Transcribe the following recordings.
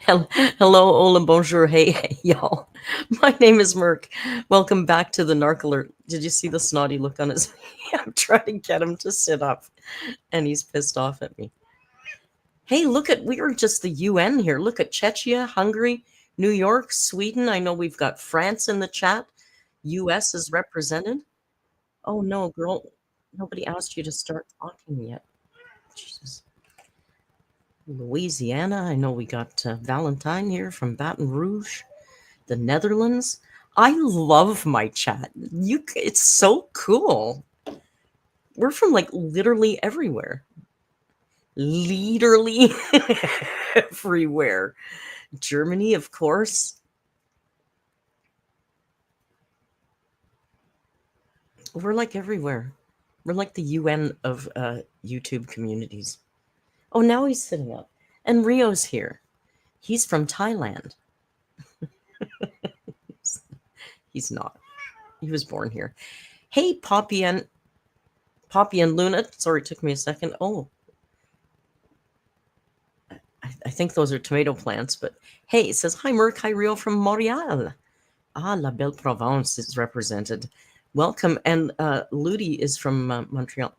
Hello, hola, bonjour, hey, y'all. My name is Merc. Welcome back to the Narc Alert. Did you see the snotty look on his face? I'm trying to get him to sit up, and he's pissed off at me. Hey, look at, we are just the UN here. Look at Czechia, Hungary, New York, Sweden. I know we've got France in the chat. US is represented. Oh, no, girl. Nobody asked you to start talking yet. Jesus. Louisiana. I know we got Valentine here from Baton Rouge, the Netherlands. I love my chat. It's so cool. We're from like literally everywhere. Literally everywhere. Germany, of course. We're like everywhere. We're like the UN of YouTube communities. Oh, now he's sitting up. And Rio's here. He's from Thailand. He's not. He was born here. Hey, Poppy and Luna. Sorry, it took me a second. Oh, I think those are tomato plants. But hey, it says, hi, Merc, hi, Rio from Montreal. Ah, La Belle Provence is represented. Welcome. And Ludi is from Montreal.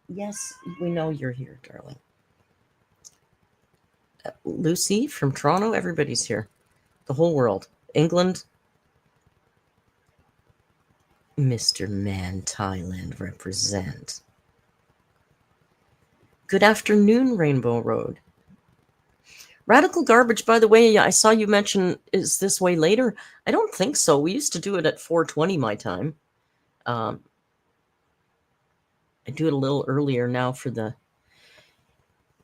Yes, we know you're here, darling. Lucy from Toronto. Everybody's here. The whole world. England. Mr. Man, Thailand represent. Good afternoon, Rainbow Road. Radical Garbage, by the way, I saw you mention, is this way later? I don't think so. We used to do it at 4:20 my time. I do it a little earlier now for the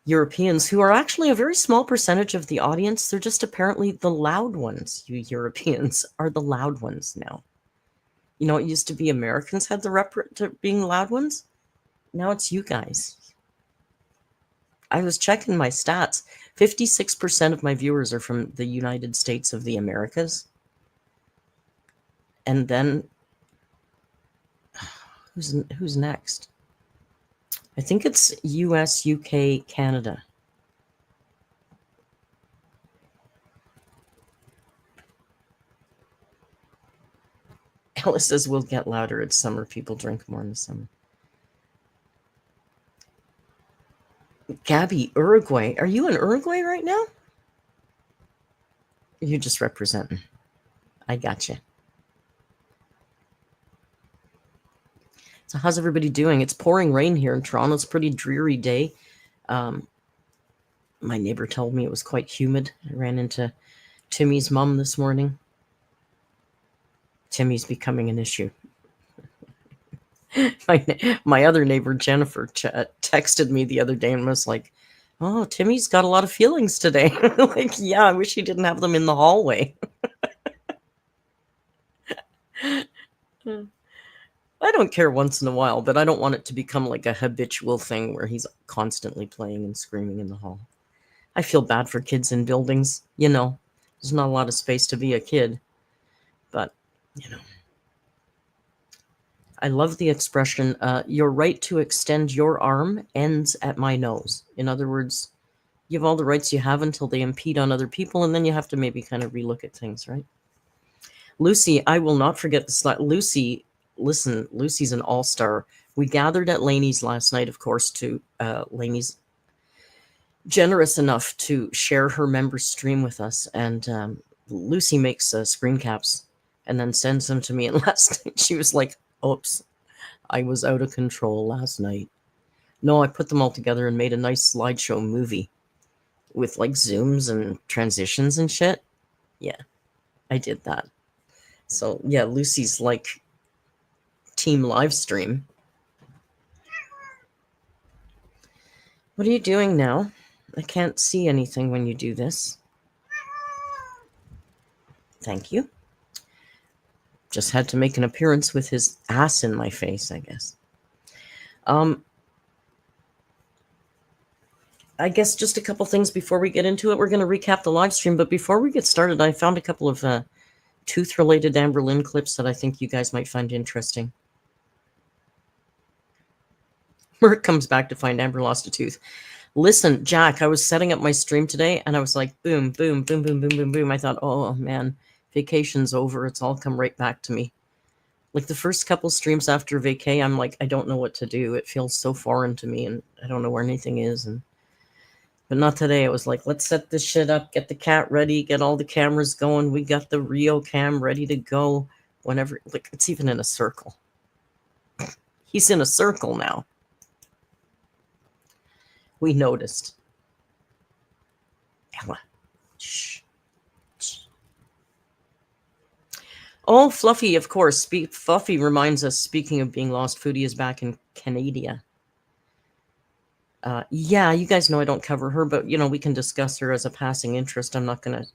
Europeans, who are actually a very small percentage of the audience. They're just apparently the loud ones. You Europeans are the loud ones now. You know, it used to be Americans had the rep to being loud ones. Now it's you guys. I was checking my stats. 56% of my viewers are from the United States of the Americas. And then who's next? I think it's US, UK, Canada. Alice says we'll get louder. It's summer. People drink more in the summer. Gabby, Uruguay. Are you in Uruguay right now? You're just representing. I gotcha. So how's everybody doing? It's pouring rain here in Toronto. It's a pretty dreary day. My neighbor told me it was quite humid. I ran into Timmy's mom this morning. Timmy's becoming an issue. My other neighbor, Jennifer, texted me the other day and was like, oh, Timmy's got a lot of feelings today. Like, yeah, I wish he didn't have them in the hallway. I don't care once in a while, but I don't want it to become like a habitual thing where he's constantly playing and screaming in the hall. I feel bad for kids in buildings. You know, there's not a lot of space to be a kid. But, you know. I love the expression, your right to extend your arm ends at my nose. In other words, you have all the rights you have until they impede on other people, and then you have to maybe kind of relook at things, right? Lucy, I will not forget the slide. Lucy, listen, Lucy's an all-star. We gathered at Laney's last night, of course, to Laney's generous enough to share her members' stream with us, and Lucy makes screen caps and then sends them to me. And last night she was like, oops, I was out of control last night. No, I put them all together and made a nice slideshow movie with like zooms and transitions and shit. Yeah, I did that. So yeah, Lucy's like team live stream. What are you doing now? I can't see anything when you do this. Thank you. Just had to make an appearance with his ass in my face, I guess. I guess just a couple things before we get into it. We're going to recap the live stream, but before we get started, I found a couple of tooth-related Amberlynn clips that I think you guys might find interesting. Merc comes back to find Amber lost a tooth. Listen, Jack, I was setting up my stream today and I was like, boom, boom, boom, boom, boom, boom, boom. I thought, oh man, vacation's over. It's all come right back to me. Like the first couple streams after vacay, I'm like, I don't know what to do. It feels so foreign to me and I don't know where anything is. But not today. It was like, let's set this shit up, get the cat ready, get all the cameras going. We got the Rio cam ready to go whenever, like, it's even in a circle. He's in a circle now. We noticed. Ella. Shh. Shh. Oh, Fluffy, of course. Fluffy reminds us, speaking of being lost, Foodie is back in Canada. Yeah, you guys know I don't cover her, but, we can discuss her as a passing interest. I'm not going to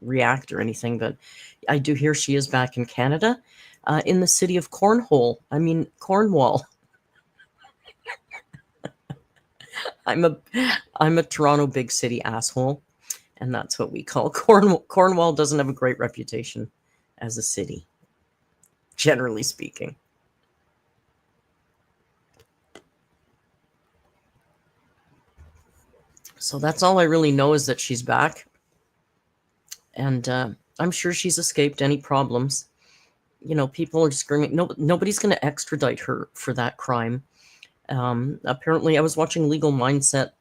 react or anything, but I do hear she is back in Canada, in the city of Cornwall. I'm a Toronto big city asshole, and that's what we call Cornwall. Cornwall doesn't have a great reputation as a city, generally speaking. So that's all I really know, is that she's back. And I'm sure she's escaped any problems. People are screaming. Nobody's going to extradite her for that crime. Apparently, I was watching Legal Mindset,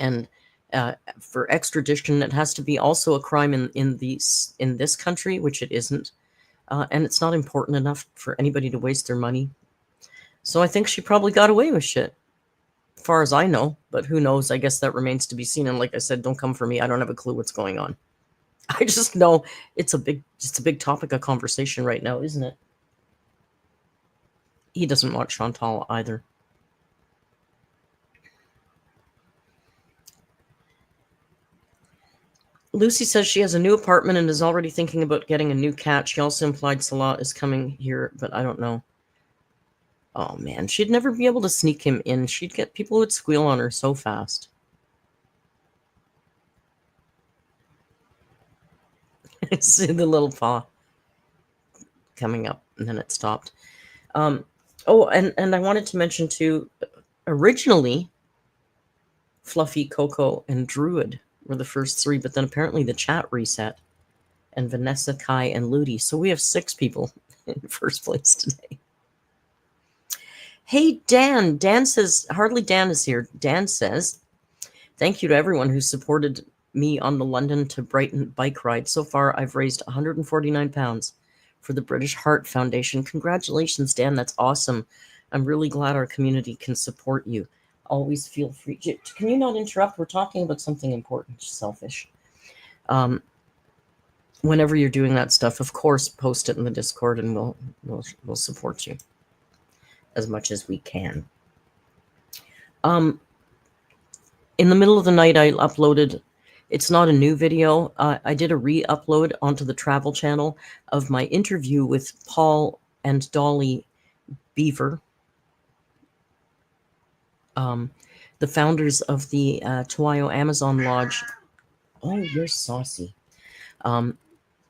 and for extradition, it has to be also a crime in this country, which it isn't. And it's not important enough for anybody to waste their money. So I think she probably got away with shit, as far as I know. But who knows? I guess that remains to be seen. And like I said, don't come for me. I don't have a clue what's going on. I just know it's a big topic of conversation right now, isn't it? He doesn't want Chantal either. Lucy says she has a new apartment and is already thinking about getting a new cat. She also implied Salah is coming here, but I don't know. Oh man, she'd never be able to sneak him in. She'd get people who would squeal on her so fast. See the little paw coming up, and then it stopped. And I wanted to mention too, originally, Fluffy, Coco, and Druid were the first three, but then apparently the chat reset, and Vanessa, Kai, and Ludi. So we have 6 people in first place today. Hey, Dan. Dan says, hardly Dan is here. Dan says, thank you to everyone who supported me on the London to Brighton bike ride. So far, I've raised £149 for the British Heart Foundation. Congratulations, Dan. That's awesome. I'm really glad our community can support you. Always feel free. Can you not interrupt? We're talking about something important. Selfish. Whenever you're doing that stuff, of course, post it in the Discord, and we'll support you as much as we can. In the middle of the night, I uploaded. It's not a new video. I did a re-upload onto the travel channel of my interview with Paul and Dolly Beaver, the founders of the Tuayo Amazon Lodge. Oh, you're saucy.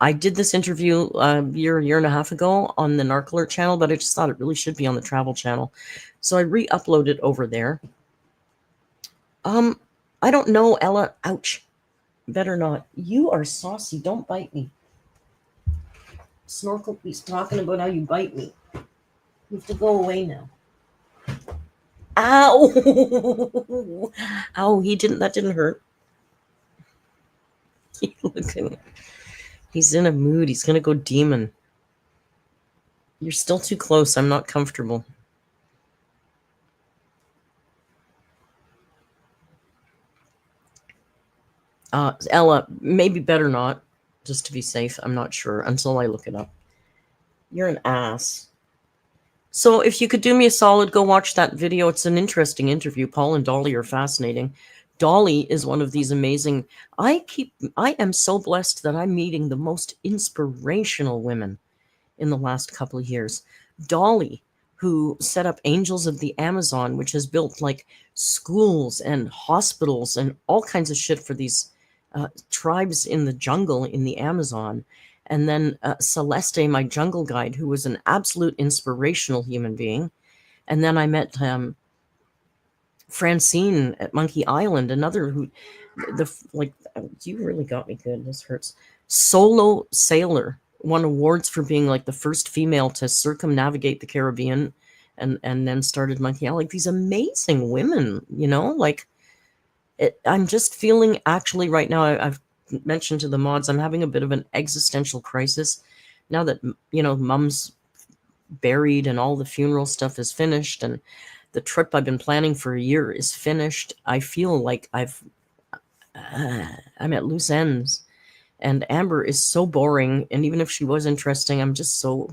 I did this interview a year and a half ago on the Narc Alert channel, but I just thought it really should be on the travel channel. So I re-uploaded over there. I don't know, Ella. Ouch. Better not. You are saucy. Don't bite me. Snorkel, he's talking about how you bite me. You have to go away now. Ow! Ow, that didn't hurt. He's in a mood. He's gonna go demon. You're still too close. I'm not comfortable. Ella, maybe better not, just to be safe. I'm not sure until I look it up. You're an ass. So if you could do me a solid, go watch that video. It's an interesting interview. Paul and Dolly are fascinating. Dolly is one of these amazing. I am so blessed that I'm meeting the most inspirational women in the last couple of years. Dolly, who set up Angels of the Amazon, which has built like schools and hospitals and all kinds of shit for these tribes in the jungle in the Amazon. And then Celeste, my jungle guide, who was an absolute inspirational human being. And then I met Francine at Monkey Island, another who, like, you really got me good. This hurts. Solo sailor won awards for being like the first female to circumnavigate the Caribbean, and then started Monkey Island. Like these amazing women, like I'm just feeling actually right now. I've mentioned to the mods, I'm having a bit of an existential crisis now that Mum's buried and all the funeral stuff is finished and the trip I've been planning for a year is finished. I feel like I'm at loose ends, and Amber is so boring. And even if she was interesting, I'm just so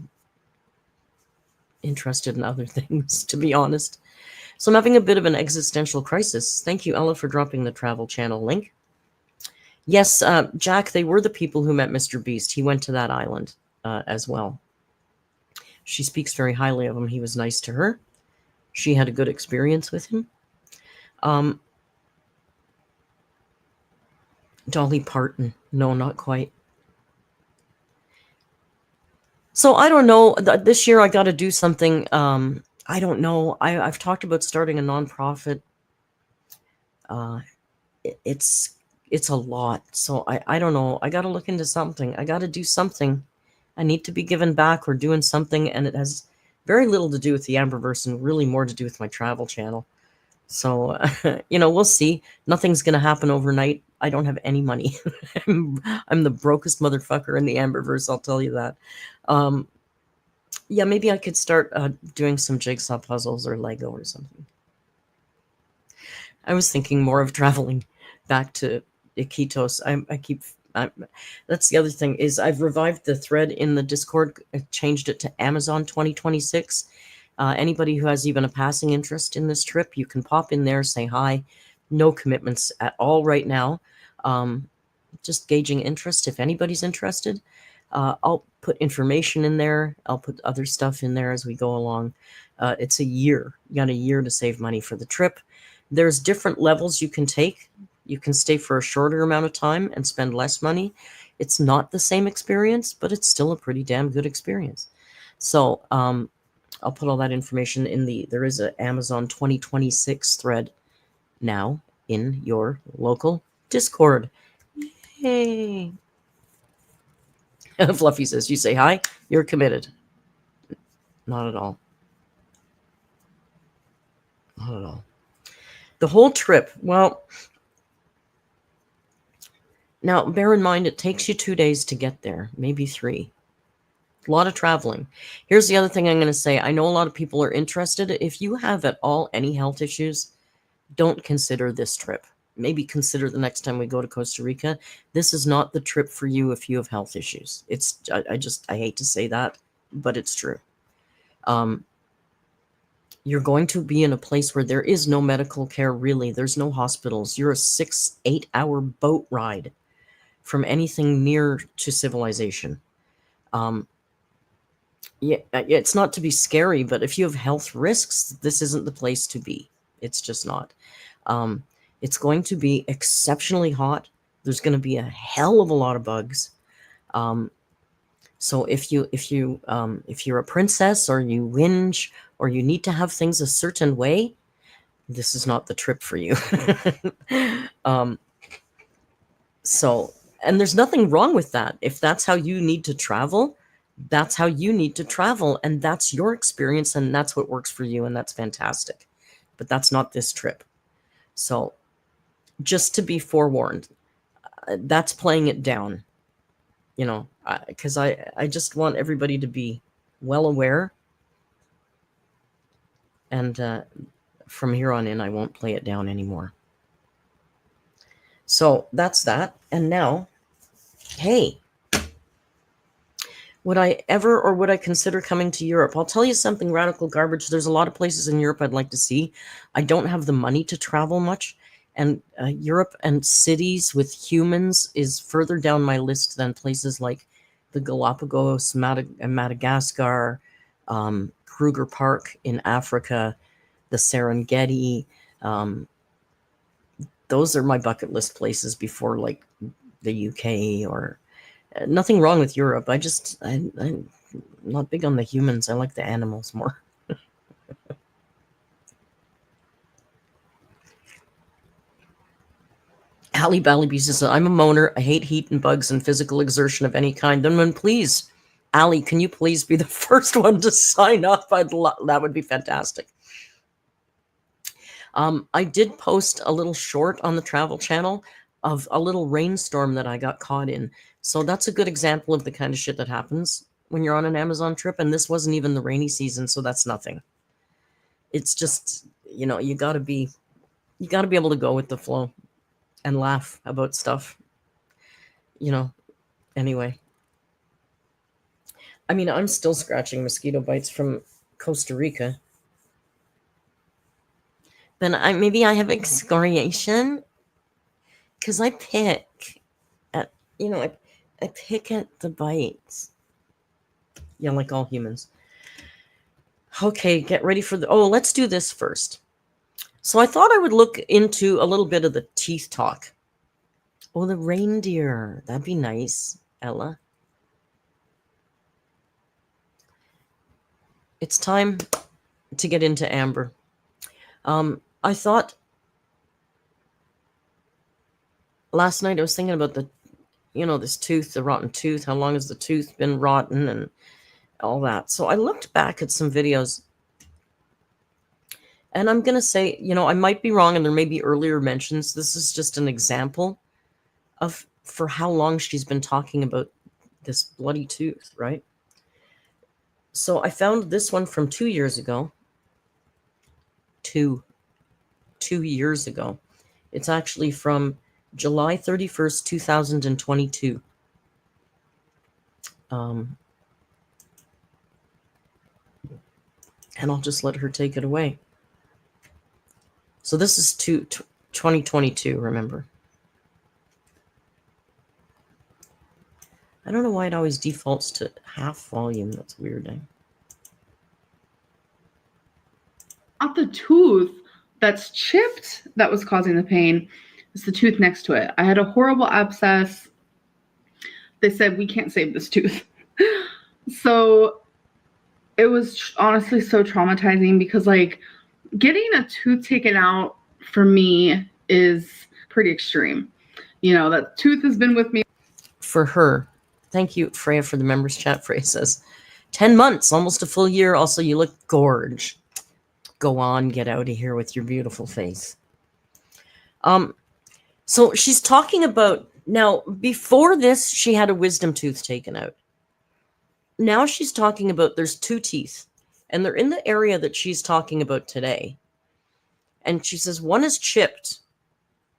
interested in other things, to be honest. So I'm having a bit of an existential crisis. Thank you, Ella, for dropping the travel channel link. Yes, Jack, they were the people who met Mr. Beast. He went to that island as well. She speaks very highly of him. He was nice to her. She had a good experience with him. Dolly Parton. No, not quite. So I don't know. This year I got to do something. I don't know. I've talked about starting a nonprofit. It's a lot. So I don't know. I got to look into something. I got to do something. I need to be given back or doing something, and it has very little to do with the Amberverse and really more to do with my travel channel. So, we'll see. Nothing's going to happen overnight. I don't have any money. I'm the brokest motherfucker in the Amberverse, I'll tell you that. Yeah, maybe I could start doing some jigsaw puzzles or Lego or something. I was thinking more of traveling back to Iquitos. That's the other thing is I've revived the thread in the Discord, changed it to Amazon 2026. Anybody who has even a passing interest in this trip, you can pop in there, say hi. No commitments at all right now. Just gauging interest. If anybody's interested, I'll put information in there. I'll put other stuff in there as we go along. It's a year. You got a year to save money for the trip. There's different levels you can take. You can stay for a shorter amount of time and spend less money. It's not the same experience, but it's still a pretty damn good experience. So I'll put all that information in there is an Amazon 2026 thread now in your local Discord. Hey. Fluffy says, you say hi, you're committed. Not at all. Not at all. The whole trip, well, now bear in mind it takes you 2 days to get there, maybe 3. A lot of traveling. Here's the other thing I'm going to say. I know a lot of people are interested. If you have at all any health issues, don't consider this trip. Maybe consider the next time we go to Costa Rica. This is not the trip for you if you have health issues. I hate to say that, but it's true. You're going to be in a place where there is no medical care, really. There's no hospitals. You're a 6-8 hour boat ride from anything near to civilization. Yeah, it's not to be scary, but if you have health risks, this isn't the place to be. It's just not. It's going to be exceptionally hot. There's going to be a hell of a lot of bugs. So if you're a princess or you whinge or you need to have things a certain way, this is not the trip for you. And there's nothing wrong with that. If that's how you need to travel, that's how you need to travel, and that's your experience, and that's what works for you, and that's fantastic. But that's not this trip. So just to be forewarned, that's playing it down, because I just want everybody to be well aware, and from here on in, I won't play it down anymore. So that's that. And now, hey, would I ever or would I consider coming to Europe? I'll tell you something radical garbage. There's a lot of places in Europe I'd like to see. I don't have the money to travel much. And Europe and cities with humans is further down my list than places like the Galapagos, Madagascar, Kruger Park in Africa, the Serengeti. Those are my bucket list places before like the UK or... Nothing wrong with Europe. I'm not big on the humans. I like the animals more. Allie Ballyby says, I'm a moaner. I hate heat and bugs and physical exertion of any kind. Then please, Allie, can you please be the first one to sign up? That would be fantastic. I did post a little short on the Travel Channel of a little rainstorm that I got caught in. So that's a good example of the kind of shit that happens when you're on an Amazon trip. And this wasn't even the rainy season, so that's nothing. It's just, you gotta be able to go with the flow and laugh about stuff. Anyway. I mean, I'm still scratching mosquito bites from Costa Rica. Then maybe I have excoriation because I pick at I pick at the bites. Yeah, like all humans. Okay, get ready for let's do this first. So I thought I would look into a little bit of the teeth talk. Oh, the reindeer. That'd be nice, Ella. It's time to get into Amber. I thought last night I was thinking about this tooth, the rotten tooth. How long has the tooth been rotten and all that? So I looked back at some videos, and I'm going to say, I might be wrong, and there may be earlier mentions. This is just an example for how long she's been talking about this bloody tooth, right? So I found this one from 2 years ago. Two years ago. It's actually from July 31st, 2022. And I'll just let her take it away. So this is 2022, remember. I don't know why it always defaults to half volume. That's weird. Not the tooth that's chipped that was causing the pain. It's the tooth next to it. I had a horrible abscess. They said, we can't save this tooth. So it was honestly so traumatizing because getting a tooth taken out for me is pretty extreme. That tooth has been with me. For her. Thank you, Freya, for the members chat. Freya says, 10 months, almost a full year. Also, you look gorge. Go on, get out of here with your beautiful face. So she's talking about, now, before this, she had a wisdom tooth taken out. Now she's talking about there's 2 teeth, and they're in the area that she's talking about today. And she says one is chipped,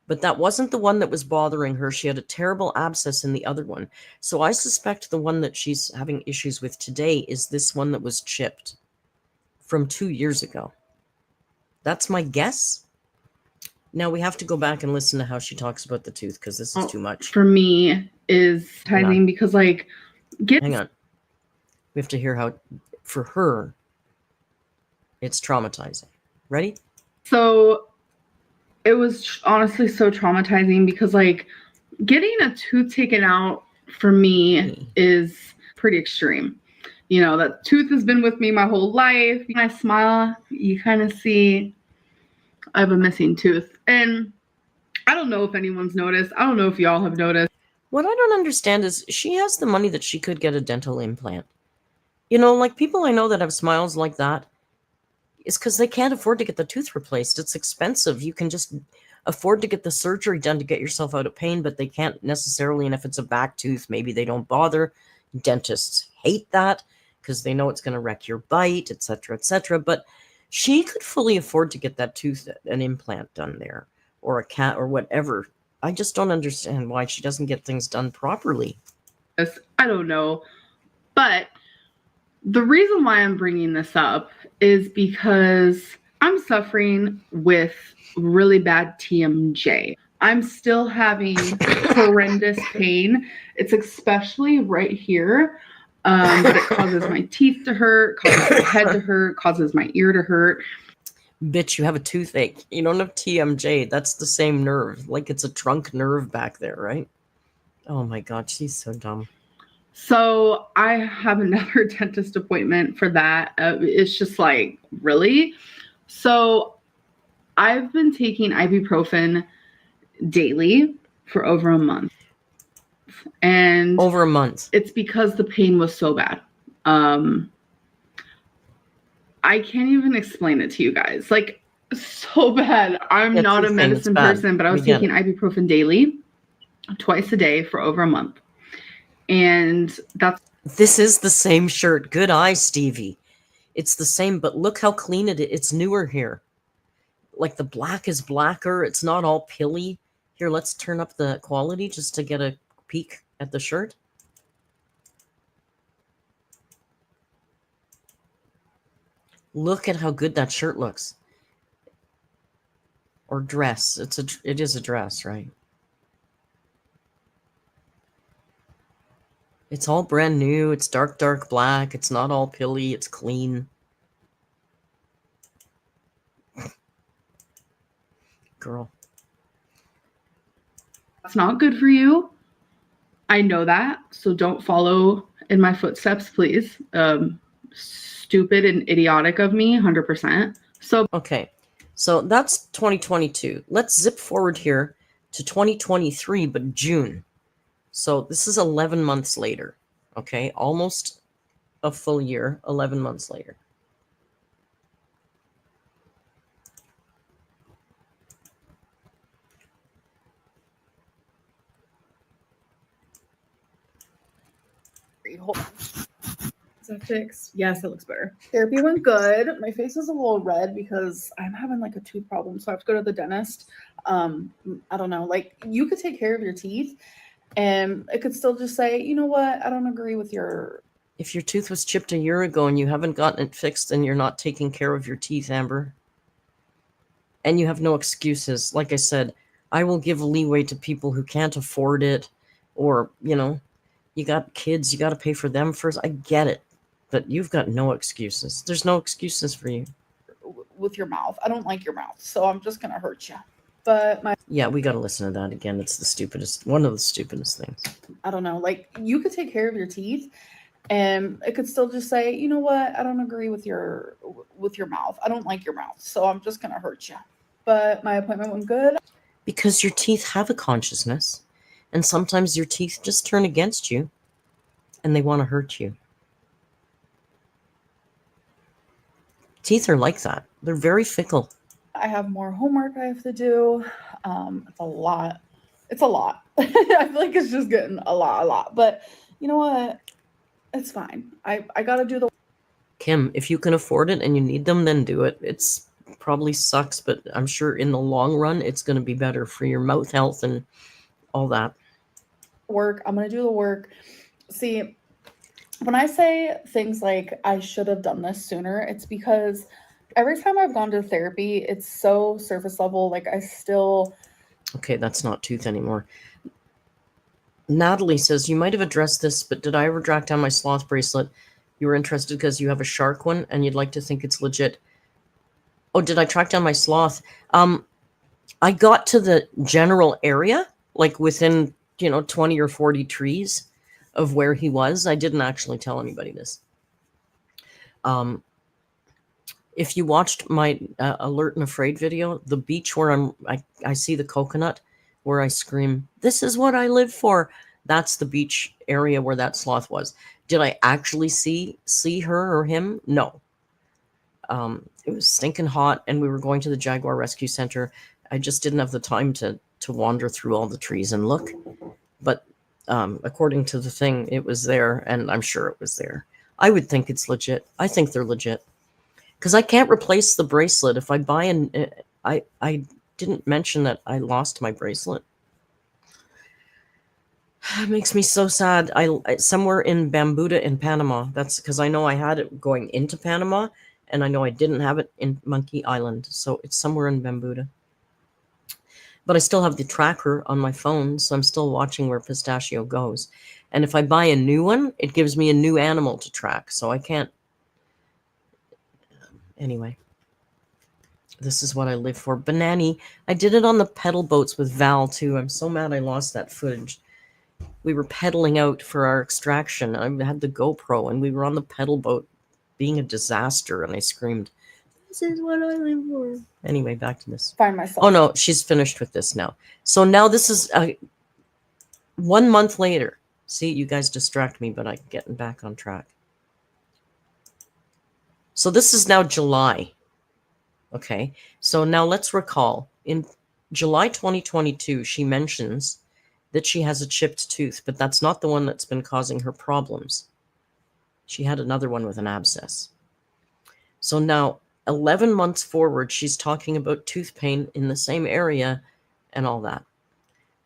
but that wasn't the one that was bothering her. She had a terrible abscess in the other one. So I suspect the one that she's having issues with today is this one that was chipped from 2 years ago. That's my guess. Now we have to go back and listen to how she talks about the tooth because this is too much. For me, is tithing because hang on. We have to hear how, for her, it's traumatizing. Ready? So it was honestly so traumatizing because getting a tooth taken out for me is pretty extreme. That tooth has been with me my whole life. When I smile, you kind of see I have a missing tooth. And I don't know if anyone's noticed. I don't know if y'all have noticed. What I don't understand is she has the money that she could get a dental implant. People I know that have smiles like that, is because they can't afford to get the tooth replaced. It's expensive. You can just afford to get the surgery done to get yourself out of pain, but they can't necessarily. And if it's a back tooth, maybe they don't bother. Dentists hate that because they know it's going to wreck your bite, etc., etc. But she could fully afford to get that tooth, an implant done there, or a cat, or whatever. I just don't understand why she doesn't get things done properly. I don't know. But the reason why I'm bringing this up is because I'm suffering with really bad TMJ. I'm still having horrendous pain. It's especially right here. But it causes my teeth to hurt, causes my head to hurt, causes my ear to hurt. Bitch, you have a toothache. You don't have TMJ. That's the same nerve. It's a trunk nerve back there, right? Oh my God, she's so dumb. So I have another dentist appointment for that. It's just really? So I've been taking ibuprofen daily. for over a month. And Over a month. it's because the pain was so bad. I can't even explain it to you guys. Like, so bad. I'm not a medicine person, but I was taking ibuprofen daily, twice a day for over a month. And this is the same shirt. Good eye, Stevie. It's the same, but look how clean it is. It's newer here. Like, the black is blacker. It's not all pilly. Here, let's turn up the quality just to get a peek at the shirt. Look at how good that shirt looks. Or dress. It is a dress, right? It's all brand new. It's dark black. It's not all pilly. It's clean. Girl. That's not good for you. I know that. So don't follow in my footsteps, please. Stupid and idiotic of me, 100%. So okay. So that's 2022. Let's zip forward here to 2023, but June. So this is 11 months later. Okay, almost a full year, 11 months later. Hold on. Is that fixed? Yes, it looks better. Therapy went good. My face is a little red because I'm having like a tooth problem, so I have to go to the dentist. I don't know. Like, you could take care of your teeth, and it could still just say, you know what? I don't agree with your. If your tooth was chipped a year ago and you haven't gotten it fixed, then you're not taking care of your teeth, Amber. And you have no excuses. Like I said, I will give leeway to people who can't afford it, or, you know, you got kids, you got to pay for them first. I get it. But you've got no excuses. There's no excuses for you. With your mouth. I don't like your mouth, so I'm just going to hurt you. But yeah, we got to listen to that again. It's the stupidest, one of the stupidest things. I don't know. Like, you could take care of your teeth, and it could still just say, you know what? I don't agree with your mouth. I don't like your mouth, so I'm just going to hurt you. But my appointment went good. Because your teeth have a consciousness, and sometimes your teeth just turn against you, and they want to hurt you. Teeth are like that. They're very fickle. I have more homework I have to do. It's a lot. It's a lot. I feel like it's just getting a lot. But you know what? It's fine. I got to do the. Kim, if you can afford it and you need them, then do it. It's probably sucks, but I'm sure in the long run, it's going to be better for your mouth health and all that. Work. I'm going to do the work. See, when I say things like I should have done this sooner, it's because every time I've gone to therapy, it's so surface level. Like, I still. Okay, that's not tooth anymore. Natalie says, you might have addressed this, but did I ever track down my sloth bracelet? You were interested because you have a shark one and you'd like to think it's legit. Oh, did I track down my sloth? I got to the general area, like within, 20 or 40 trees of where he was. I didn't actually tell anybody this. If you watched my Alert and Afraid video, the beach where I see the coconut, where I scream, "This is what I live for." That's the beach area where that sloth was. Did I actually see her or him? No. It was stinking hot, and we were going to the Jaguar Rescue Center. I just didn't have the time to wander through all the trees and look. But according to the thing, it was there, and I'm sure it was there. I would think it's legit. I think they're legit. Because I can't replace the bracelet. If I buy I didn't mention that I lost my bracelet. It makes me so sad. I somewhere in Bambuda in Panama. That's because I know I had it going into Panama, and I know I didn't have it in Monkey Island. So it's somewhere in Bambuda. But I still have the tracker on my phone, so I'm still watching where Pistachio goes. And if I buy a new one, it gives me a new animal to track. So I can't. Anyway. This is what I live for. Banani. I did it on the pedal boats with Val, too. I'm so mad I lost that footage. We were pedaling out for our extraction. I had the GoPro, and we were on the pedal boat being a disaster, and I screamed, "This is what I live for." Anyway, back to this. Find myself. Oh, no, she's finished with this now. So now this is 1 month later. See, you guys distract me, but I'm getting back on track. So this is now July. Okay, so now let's recall. In July 2022, she mentions that she has a chipped tooth, but that's not the one that's been causing her problems. She had another one with an abscess. So now, 11 months forward, she's talking about tooth pain in the same area and all that.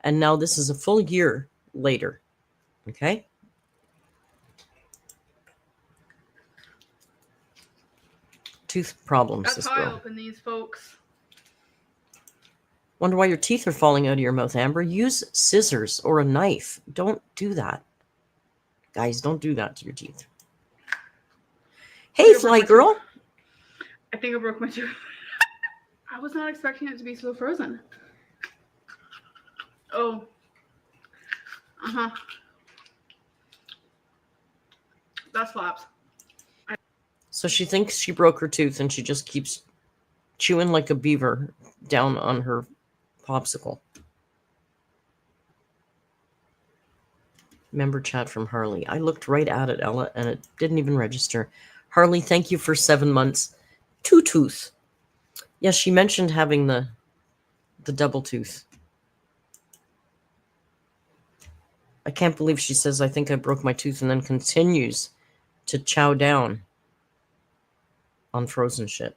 And now this is a full year later. Okay? Tooth problems. That's this how I girl. open these, folks. Wonder why your teeth are falling out of your mouth, Amber. Use scissors or a knife. Don't do that. Guys, don't do that to your teeth. Hey, Fly Girl. I think I broke my tooth. I was not expecting it to be so frozen. Oh. Uh-huh. That slaps. So she thinks she broke her tooth and she just keeps chewing like a beaver down on her popsicle. Member chat from Harley. I looked right at it, Ella, and it didn't even register. Harley, thank you for 7 months. 2 tooth. Yes, she mentioned having the double tooth. I can't believe she says, I think I broke my tooth, and then continues to chow down on frozen shit.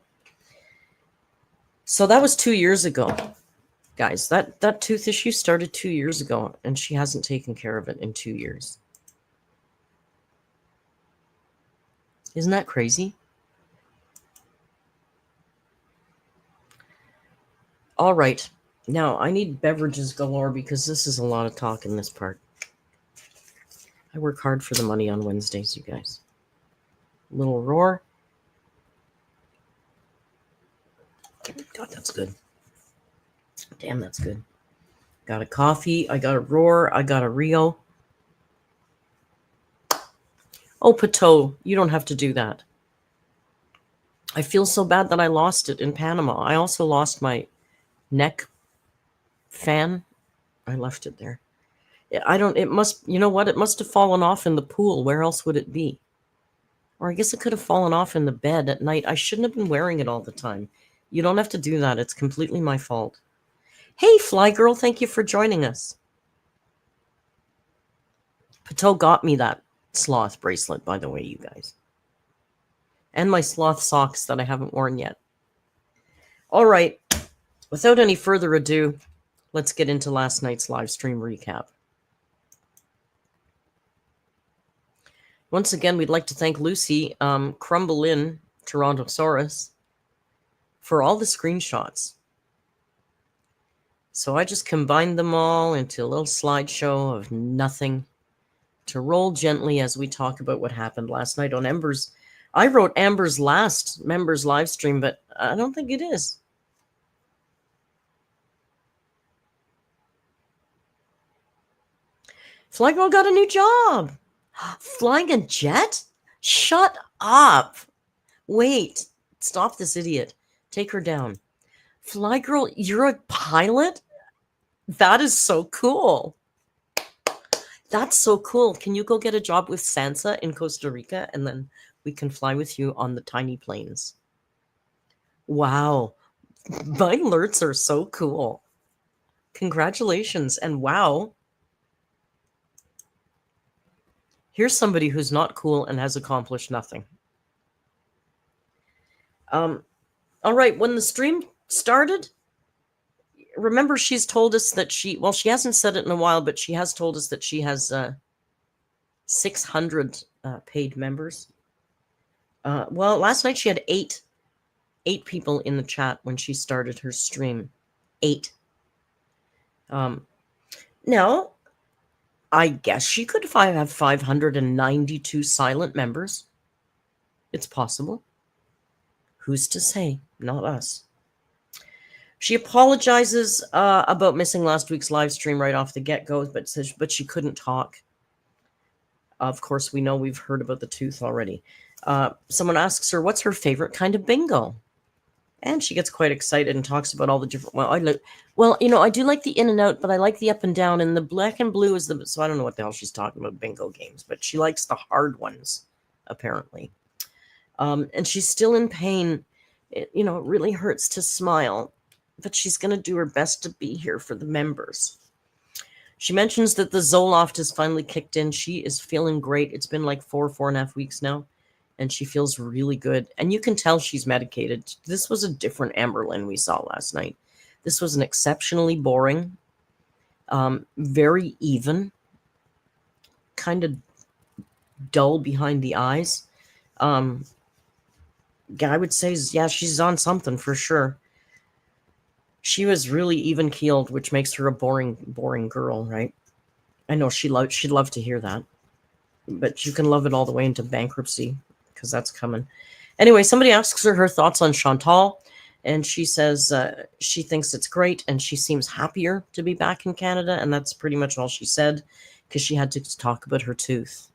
So that was 2 years ago. Guys, that tooth issue started 2 years ago, and she hasn't taken care of it in 2 years. Isn't that crazy? All right. Now, I need beverages galore because this is a lot of talk in this part. I work hard for the money on Wednesdays, you guys. Little roar. God, that's good. Damn, that's good. Got a coffee. I got a roar. I got a Rio. Oh, Pateau, you don't have to do that. I feel so bad that I lost it in Panama. I also lost my neck fan. I left it there. It must, you know what? It must have fallen off in the pool. Where else would it be? Or I guess it could have fallen off in the bed at night. I shouldn't have been wearing it all the time. You don't have to do that. It's completely my fault. Hey, Fly Girl, thank you for joining us. Pateau got me that sloth bracelet, by the way, you guys. And my sloth socks that I haven't worn yet. All right. Without any further ado, let's get into last night's live stream recap. Once again, we'd like to thank Lucy, Crumble-In, Torontosaurus, for all the screenshots. So I just combined them all into a little slideshow of nothing to roll gently as we talk about what happened last night on Ember's. I wrote Amber's last members live stream, but I don't think it is. Fly Girl got a new job. Flying a jet? Shut up. Wait. Stop this idiot. Take her down. Fly Girl, you're a pilot? That is so cool. That's so cool. Can you go get a job with Sansa in Costa Rica and then we can fly with you on the tiny planes? Wow. My alerts are so cool. Congratulations. And wow. Here's somebody who's not cool and has accomplished nothing. All right. When the stream started, remember she's told us that she hasn't said it in a while, but she has told us that she has 600 paid members. Well, last night she had eight people in the chat when she started her stream. 8. Now, I guess she could have 592 silent members. It's possible. Who's to say? Not us. She apologizes about missing last week's live stream right off the get-go, but she couldn't talk. Of course, we know we've heard about the tooth already. Someone asks her, what's her favorite kind of bingo? And she gets quite excited and talks about all the different. Well, I do like the in and out, but I like the up and down. And the black and blue is the. So I don't know what the hell she's talking about, bingo games, but she likes the hard ones, apparently. And she's still in pain. It really hurts to smile, but she's going to do her best to be here for the members. She mentions that the Zoloft has finally kicked in. She is feeling great. It's been like 4.5 weeks now. And she feels really good. And you can tell she's medicated. This was a different Amberlynn we saw last night. This was an exceptionally boring, very even, kind of dull behind the eyes. I would say, yeah, she's on something for sure. She was really even-keeled, which makes her a boring girl, right? I know she'd love to hear that. But you can love it all the way into bankruptcy, because that's coming. Anyway, somebody asks her thoughts on Chantal, and she says she thinks it's great, and she seems happier to be back in Canada, and that's pretty much all she said, because she had to talk about her tooth.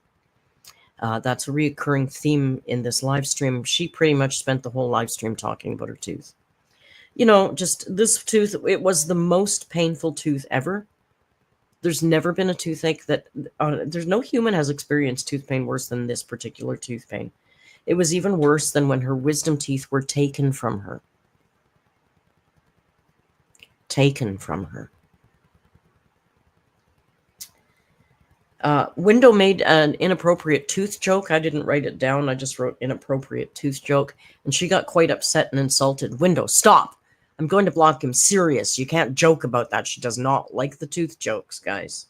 That's a reoccurring theme in this live stream. She pretty much spent the whole live stream talking about her tooth. Just this tooth, it was the most painful tooth ever. There's never been a toothache there's no human has experienced tooth pain worse than this particular tooth pain. It was even worse than when her wisdom teeth were taken from her. Window made an inappropriate tooth joke. I didn't write it down. I just wrote inappropriate tooth joke. And she got quite upset and insulted. Window, stop. I'm going to block him. Serious. You can't joke about that. She does not like the tooth jokes, guys.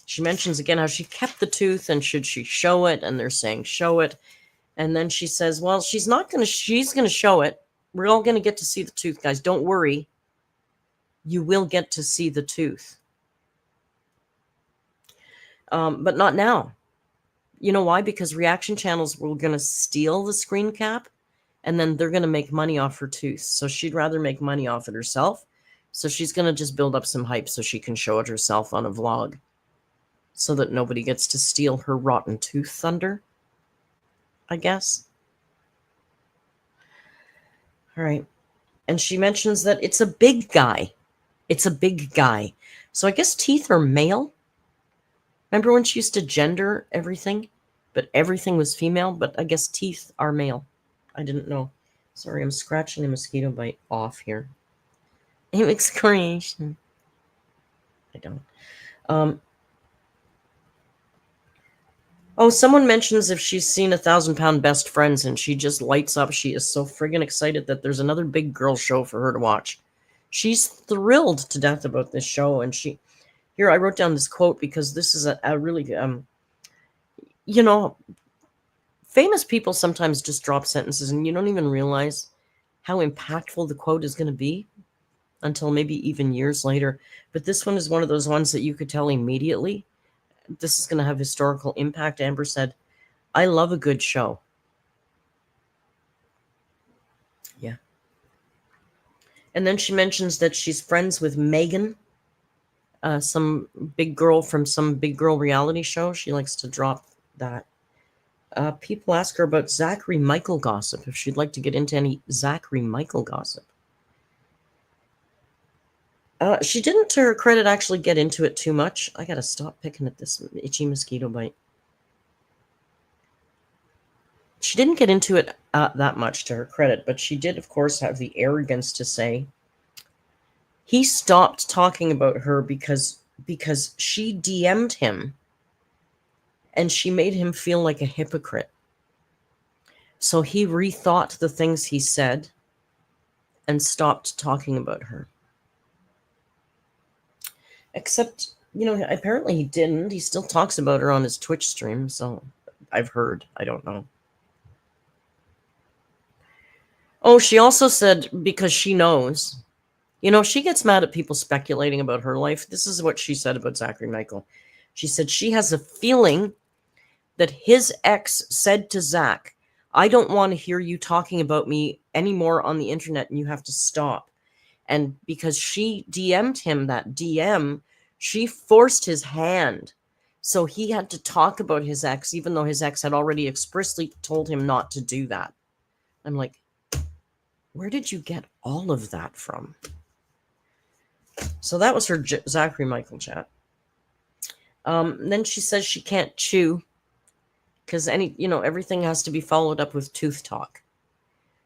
She mentions again how she kept the tooth and should she show it, and they're saying show it. And then she says, well, she's going to show it. We're all going to get to see the tooth, guys. Don't worry. You will get to see the tooth. But not now. You know why? Because reaction channels were going to steal the screen cap, and then they're going to make money off her tooth. So she'd rather make money off it herself. So she's going to just build up some hype so she can show it herself on a vlog, so that nobody gets to steal her rotten tooth thunder, I guess. All right. And she mentions that it's a big guy. It's a big guy. So I guess teeth are male. Remember when she used to gender everything? But everything was female, but I guess teeth are male. I didn't know. Sorry, I'm scratching a mosquito bite off here. Excoriation. I don't. Oh, someone mentions if she's seen 1,000-Pound Best Friends, and she just lights up. She is so friggin' excited that there's another big girl show for her to watch. She's thrilled to death about this show, and here I wrote down this quote because this is a really, famous people sometimes just drop sentences and you don't even realize how impactful the quote is going to be until maybe even years later. But this one is one of those ones that you could tell immediately. This is going to have historical impact. Amber said, I love a good show. Yeah. And then she mentions that she's friends with Megan, some big girl from some big girl reality show. She likes to drop that. People ask her about Zachary Michael gossip, if she'd like to get into any Zachary Michael gossip. She didn't, to her credit, actually get into it too much. I gotta stop picking at this itchy mosquito bite. She didn't get into it that much, to her credit, but she did, of course, have the arrogance to say he stopped talking about her because she DM'd him and she made him feel like a hypocrite. So he rethought the things he said and stopped talking about her. Except, apparently he didn't. He still talks about her on his Twitch stream, so I've heard. I don't know. Oh, she also said, because she knows, she gets mad at people speculating about her life. This is what she said about Zachary Michael. She said she has a feeling that his ex said to Zach, I don't want to hear you talking about me anymore on the internet, and you have to stop. And because she DM'd him that DM, she forced his hand. So he had to talk about his ex, even though his ex had already expressly told him not to do that. I'm like, Where did you get all of that from? So that was her Zachary Michael chat. Then she says she can't chew because everything has to be followed up with tooth talk.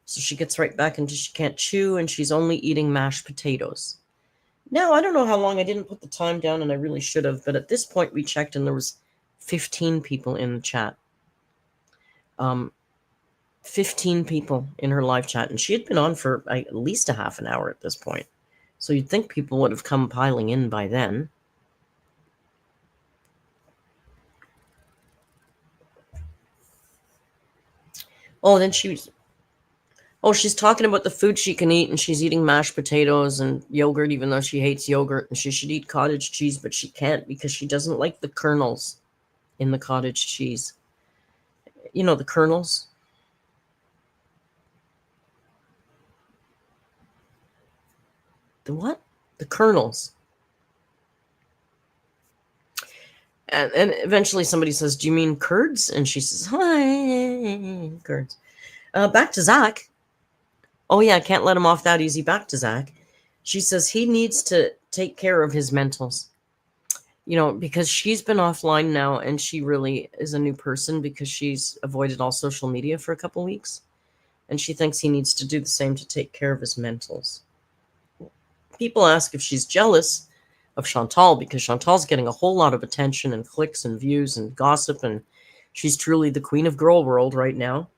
So she gets right back into she can't chew and she's only eating mashed potatoes. Now, I don't know how long. I didn't put the time down and I really should have. But at this point we checked and there was 15 people in the chat. 15 people in her live chat. And she had been on for at least a half an hour at this point. So you'd think people would have come piling in by then. Oh, then she's talking about the food she can eat, and she's eating mashed potatoes and yogurt, even though she hates yogurt, and she should eat cottage cheese, but she can't because she doesn't like the kernels in the cottage cheese. You know, the kernels. The what? The kernels. And eventually somebody says, do you mean curds? And she says, hi, curds. Back to Zach. Oh, yeah, can't let him off that easy. Back to Zach. She says he needs to take care of his mentals. Because she's been offline now and she really is a new person because she's avoided all social media for a couple weeks. And she thinks he needs to do the same to take care of his mentals. People ask if she's jealous of Chantal because Chantal's getting a whole lot of attention and clicks and views and gossip, and she's truly the queen of girl world right now.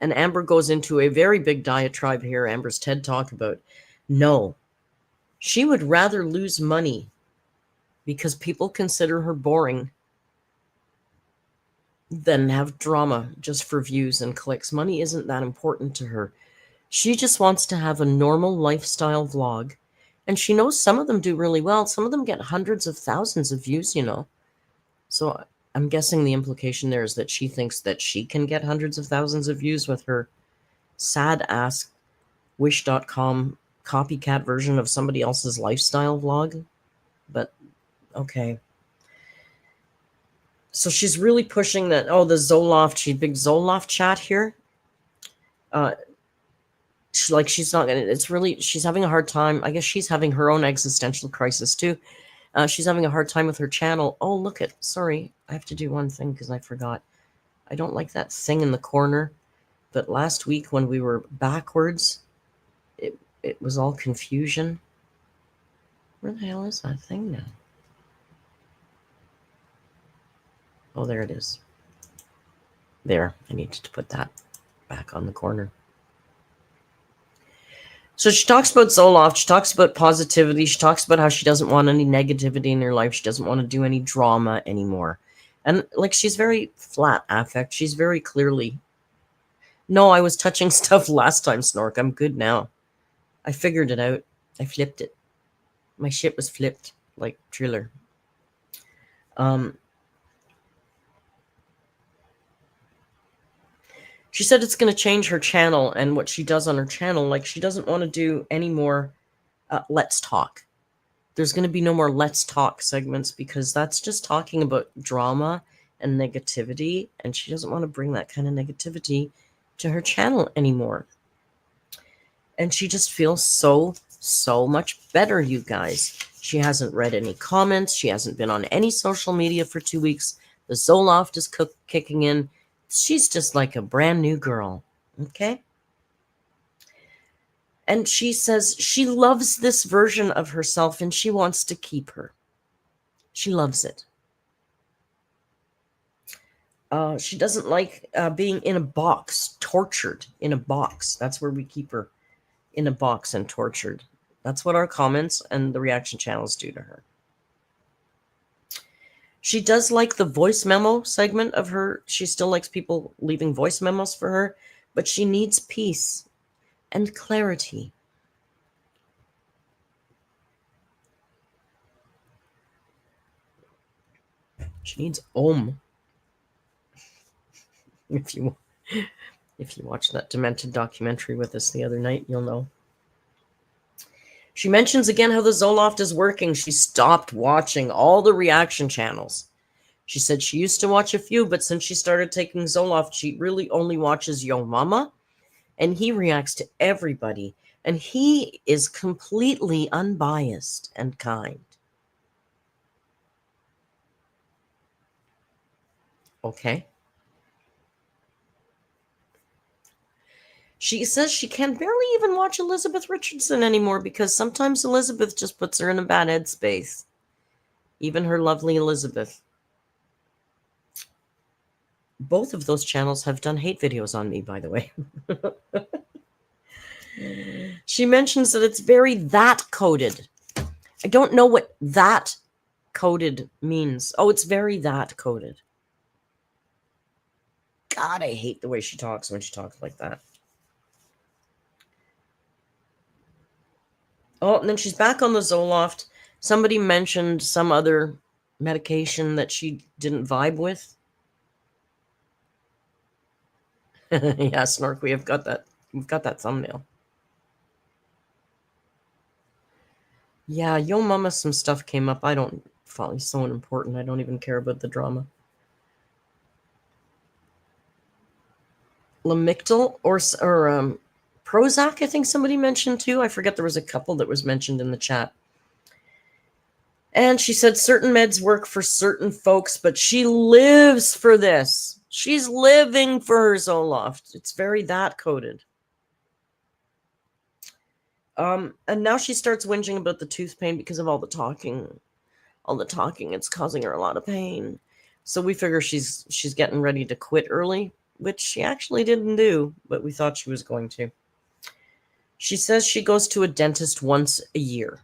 And Amber goes into a very big diatribe here, Amber's TED Talk, about no, she would rather lose money because people consider her boring than have drama just for views and clicks. Money isn't that important to her. She just wants to have a normal lifestyle vlog. And she knows some of them do really well. Some of them get hundreds of thousands of views, So I'm guessing the implication there is that she thinks that she can get hundreds of thousands of views with her sad-ass wish.com copycat version of somebody else's lifestyle vlog. But, okay. So she's really pushing that, the Zoloft, big Zoloft chat here. She's not gonna, she's having a hard time. I guess she's having her own existential crisis too. She's having a hard time with her channel. Oh, sorry, I have to do one thing because I forgot. I don't like that thing in the corner, but last week when we were backwards, it was all confusion. Where the hell is that thing now? Oh, there it is. There, I needed to put that back on the corner. So she talks about Zoloft, she talks about positivity, she talks about how she doesn't want any negativity in her life, she doesn't want to do any drama anymore. And she's very flat affect, she's very clearly, no, I was touching stuff last time, Snork, I'm good now. I figured it out, I flipped it. My shit was flipped, like Triller. She said it's going to change her channel and what she does on her channel. She doesn't want to do any more Let's Talk. There's going to be no more Let's Talk segments because that's just talking about drama and negativity. And she doesn't want to bring that kind of negativity to her channel anymore. And she just feels so much better, you guys. She hasn't read any comments. She hasn't been on any social media for 2 weeks. The Zoloft is kicking in. She's just like a brand new girl, okay? And she says she loves this version of herself and she wants to keep her. She loves it. She doesn't like being in a box, tortured in a box. That's where we keep her, in a box and tortured. That's what our comments and the reaction channels do to her. She does like the voice memo segment of her. She still likes people leaving voice memos for her, but she needs peace and clarity. She needs Om. If you watched that demented documentary with us the other night, you'll know. She mentions again how the Zoloft is working. She stopped watching all the reaction channels. She said she used to watch a few, but since she started taking Zoloft, she really only watches Yo Mama and he reacts to everybody, and he is completely unbiased and kind. Okay. She says she can barely even watch Elizabeth Richardson anymore because sometimes Elizabeth just puts her in a bad headspace. Even her lovely Elizabeth. Both of those channels have done hate videos on me, by the way. She mentions that it's very that coded. I don't know what that coded means. Oh, it's very that coded. God, I hate the way she talks when she talks like that. Oh, and then she's back on the Zoloft. Somebody mentioned some other medication that she didn't vibe with. Yeah, Snork, we've got that thumbnail. Yeah, Yo Mama, some stuff came up. I don't follow. So unimportant. I don't even care about the drama. Lamictal or Prozac, I think somebody mentioned too. I forget, there was a couple that was mentioned in the chat. And she said certain meds work for certain folks, but she lives for this. She's living for her Zoloft. It's very that coded. And now she starts whinging about the tooth pain because of all the talking. All the talking, it's causing her a lot of pain. So we figure she's getting ready to quit early, which she actually didn't do, but we thought she was going to. She says she goes to a dentist once a year.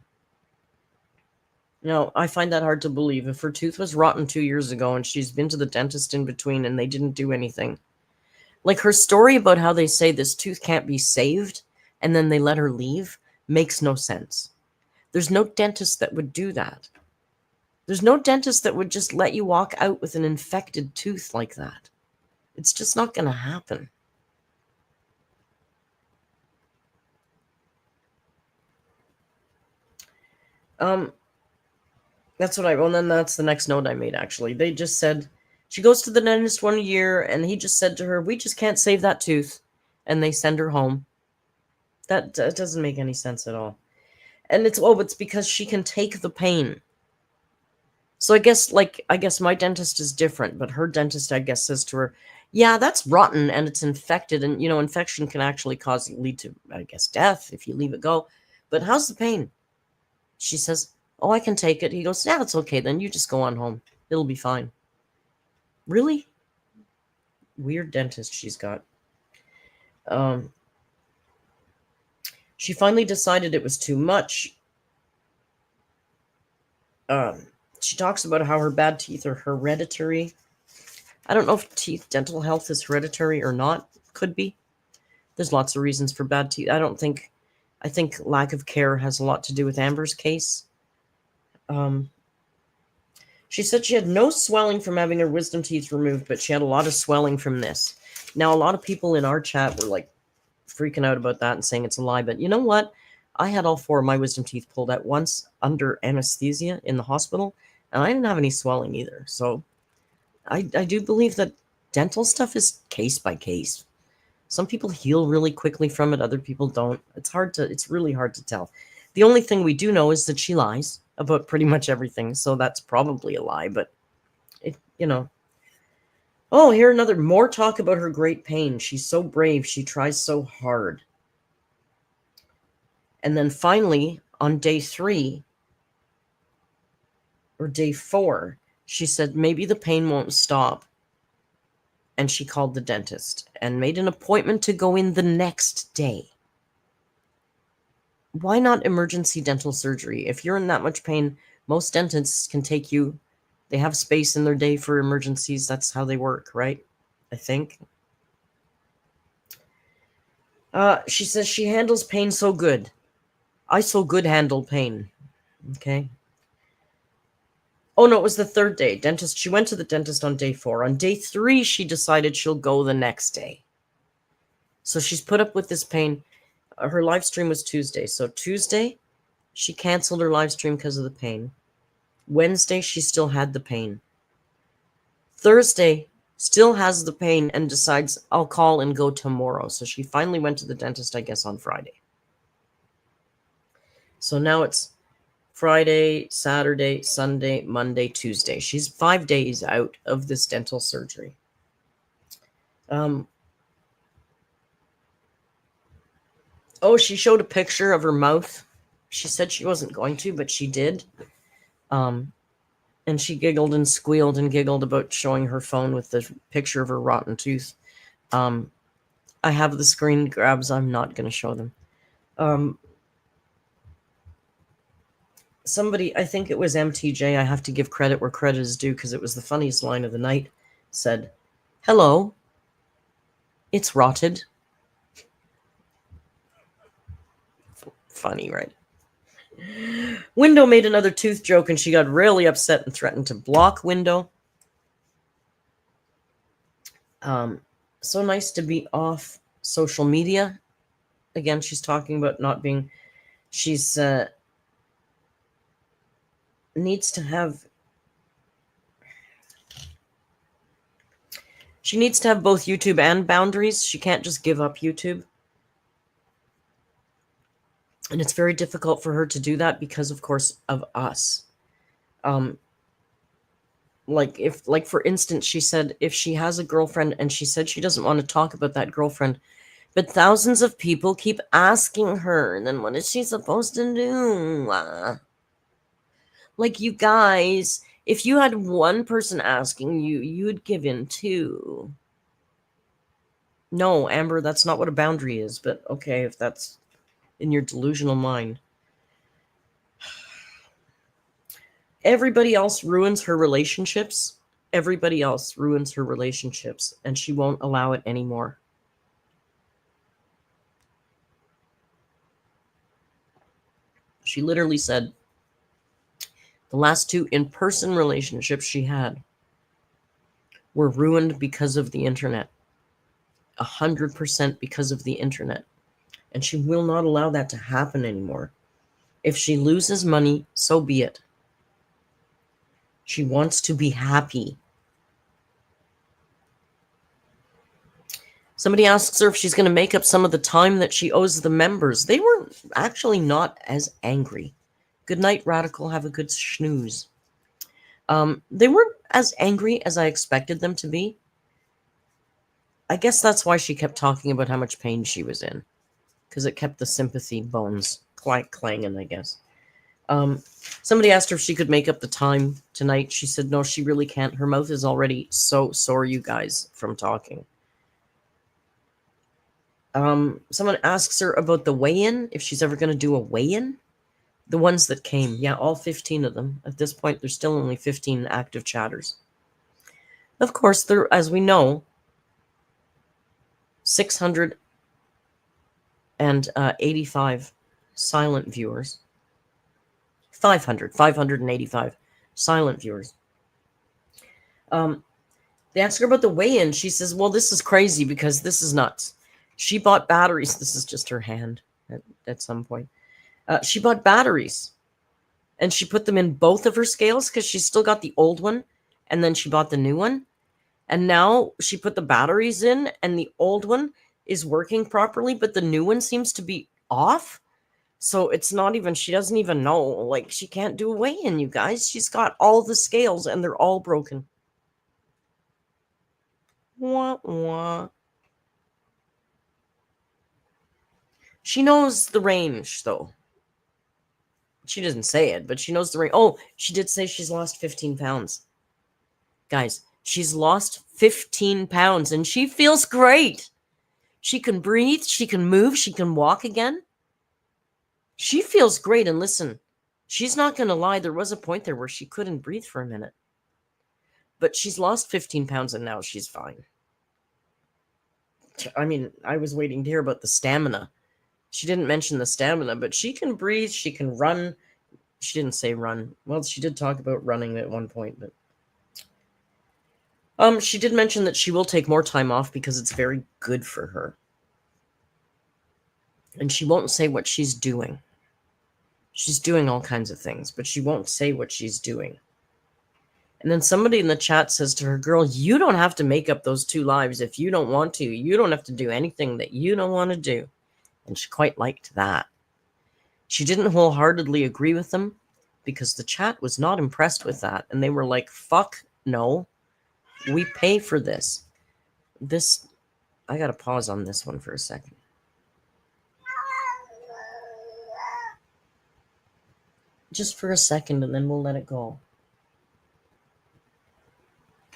Now, I find that hard to believe. If her tooth was rotten 2 years ago and she's been to the dentist in between and they didn't do anything. Like her story about how they say this tooth can't be saved and then they let her leave makes no sense. There's no dentist that would do that. There's no dentist that would just let you walk out with an infected tooth like that. It's just not going to happen. That's what and then that's the next note I made, actually. They just said, she goes to the dentist 1 year, and he just said to her, we just can't save that tooth. And they send her home. That doesn't make any sense at all. And it's because she can take the pain. So I guess my dentist is different, but her dentist, I guess, says to her, yeah, that's rotten and it's infected. And, infection can actually lead to, I guess, death if you leave it go. But how's the pain? She says, oh, I can take it. He goes, yeah, it's okay. Then you just go on home. It'll be fine. Really? Weird dentist she's got. She finally decided it was too much. She talks about how her bad teeth are hereditary. I don't know if dental health is hereditary or not. Could be. There's lots of reasons for bad teeth. I think lack of care has a lot to do with Amber's case. She said she had no swelling from having her wisdom teeth removed, but she had a lot of swelling from this. Now, a lot of people in our chat were like freaking out about that and saying it's a lie. But you know what? I had all 4 of my wisdom teeth pulled at once under anesthesia in the hospital, and I didn't have any swelling either. So I do believe that dental stuff is case by case. Some people heal really quickly from it. Other people don't. It's really hard to tell. The only thing we do know is that she lies about pretty much everything. So that's probably a lie, but Oh, here more talk about her great pain. She's so brave. She tries so hard. And then finally, on day 3 or day 4, she said maybe the pain won't stop. And she called the dentist and made an appointment to go in the next day. Why not emergency dental surgery? If you're in that much pain, most dentists can take you. They have space in their day for emergencies. That's how they work, right? I think. She says she handles pain so good. I so good handle pain. Okay. Oh, no, it was the 3rd day. She went to the dentist on day 4. On day 3, she decided she'll go the next day. So she's put up with this pain. Her live stream was Tuesday. So Tuesday, she canceled her live stream because of the pain. Wednesday, she still had the pain. Thursday, still has the pain, and decides, I'll call and go tomorrow. So she finally went to the dentist, I guess, on Friday. So now it's Friday, Saturday, Sunday, Monday, Tuesday. She's 5 days out of this dental surgery. Oh, she showed a picture of her mouth. She said she wasn't going to, but she did. And she giggled and squealed and giggled about showing her phone with the picture of her rotten tooth. I have the screen grabs. I'm not going to show them. Somebody, I think it was MTJ, I have to give credit where credit is due because it was the funniest line of the night, said, "Hello, it's rotted." Funny, right? Window made another tooth joke and she got really upset and threatened to block Window. So nice to be off social media. Again, she's talking about not being, she's needs to have, she needs to have both YouTube and boundaries. She can't just give up YouTube. And it's very difficult for her to do that because, of course, of us. Like for instance, she said if she has a girlfriend and she said she doesn't want to talk about that girlfriend, but thousands of people keep asking her, and then what is she supposed to do? Like, you guys, if you had one person asking you, you'd give in too. No, Amber, that's not what a boundary is, but okay, if that's in your delusional mind. Everybody else ruins her relationships. Everybody else ruins her relationships, and she won't allow it anymore. She literally said the last 2 in-person relationships she had were ruined because of the internet. 100% because of the internet. And she will not allow that to happen anymore. If she loses money, so be it. She wants to be happy. Somebody asks her if she's going to make up some of the time that she owes the members. They were actually not as angry. Good night, Radical. Have a good snooze. They weren't as angry as I expected them to be. I guess that's why she kept talking about how much pain she was in. Because it kept the sympathy bones clanging, I guess. Somebody asked her if she could make up the time tonight. She said no, she really can't. Her mouth is already so sore, you guys, from talking. Someone asks her about the weigh-in, if she's ever going to do a weigh-in. The ones that came, yeah, all 15 of them. At this point, there's still only 15 active chatters. Of course, there, as we know, 685 silent viewers. 585 silent viewers. They asked her about the weigh-in. She says, well, this is crazy because this is nuts. She bought batteries. This is just her hand at some point. She bought batteries. And she put them in both of her scales because she's still got the old one. And then she bought the new one. And now she put the batteries in and the old one is working properly, but the new one seems to be off. So it's not even, she doesn't even know. Like, she can't do a weigh-in, you guys. She's got all the scales and they're all broken. Wah, wah. She knows the range, though. She doesn't say it, but she knows the range. Oh, she did say she's lost 15 pounds. Guys, she's lost 15 pounds and she feels great. She can breathe, she can move, she can walk again. She feels great. And listen, she's not going to lie. There was a point there where she couldn't breathe for a minute. But she's lost 15 pounds and now she's fine. I mean, I was waiting to hear about the stamina. She didn't mention the stamina, but she can breathe, she can run. She didn't say run. Well, she did talk about running at one point, but she did mention that she will take more time off because it's very good for her. And she won't say what she's doing. She's doing all kinds of things, but she won't say what she's doing. And then somebody in the chat says to her, girl, you don't have to make up those 2 lives if you don't want to. You don't have to do anything that you don't want to do. And she quite liked that. She didn't wholeheartedly agree with them because the chat was not impressed with that. And they were like, fuck no, we pay for this. I got to pause on this one for a second. Just for a second, and then we'll let it go.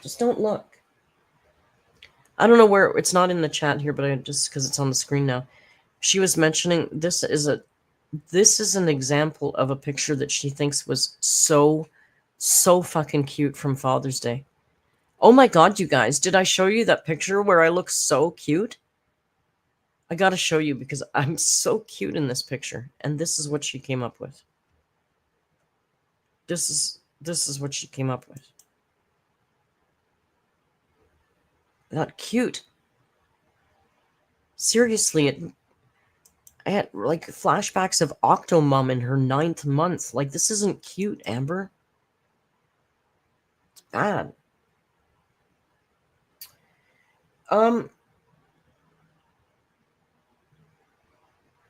Just don't look. I don't know where, it's not in the chat here, but just because it's on the screen now. She was mentioning this is an example of a picture that she thinks was so fucking cute from Father's Day. Oh my God, you guys, did I show you that picture where I look so cute? I got to show you because I'm so cute in this picture. And this is what she came up with. This is what she came up with. Not cute. Seriously, I had like flashbacks of Octomom in her 9th month. Like, this isn't cute, Amber. It's bad.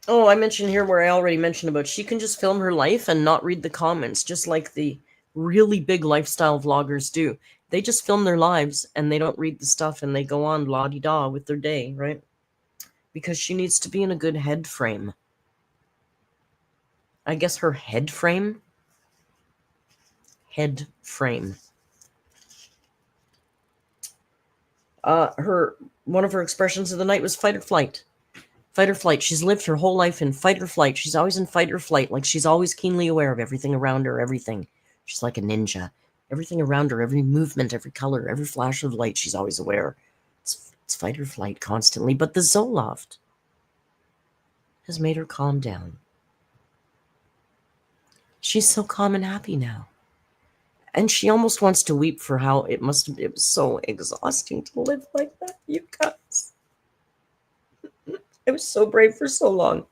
Oh, I mentioned here where I already mentioned about she can just film her life and not read the comments, just like the really big lifestyle vloggers do. They just film their lives and they don't read the stuff and they go on la-di-da with their day, right? Because she needs to be in a good head frame. I guess her head frame? Head frame. One of her expressions of the night was fight or flight. Fight or flight. She's lived her whole life in fight or flight. She's always in fight or flight. Like, she's always keenly aware of everything around her, everything. She's like a ninja. Everything around her, every movement, every color, every flash of light, she's always aware. It's fight or flight constantly. But the Zoloft has made her calm down. She's so calm and happy now. And she almost wants to weep for how it was so exhausting to live like that, you guys. I was so brave for so long.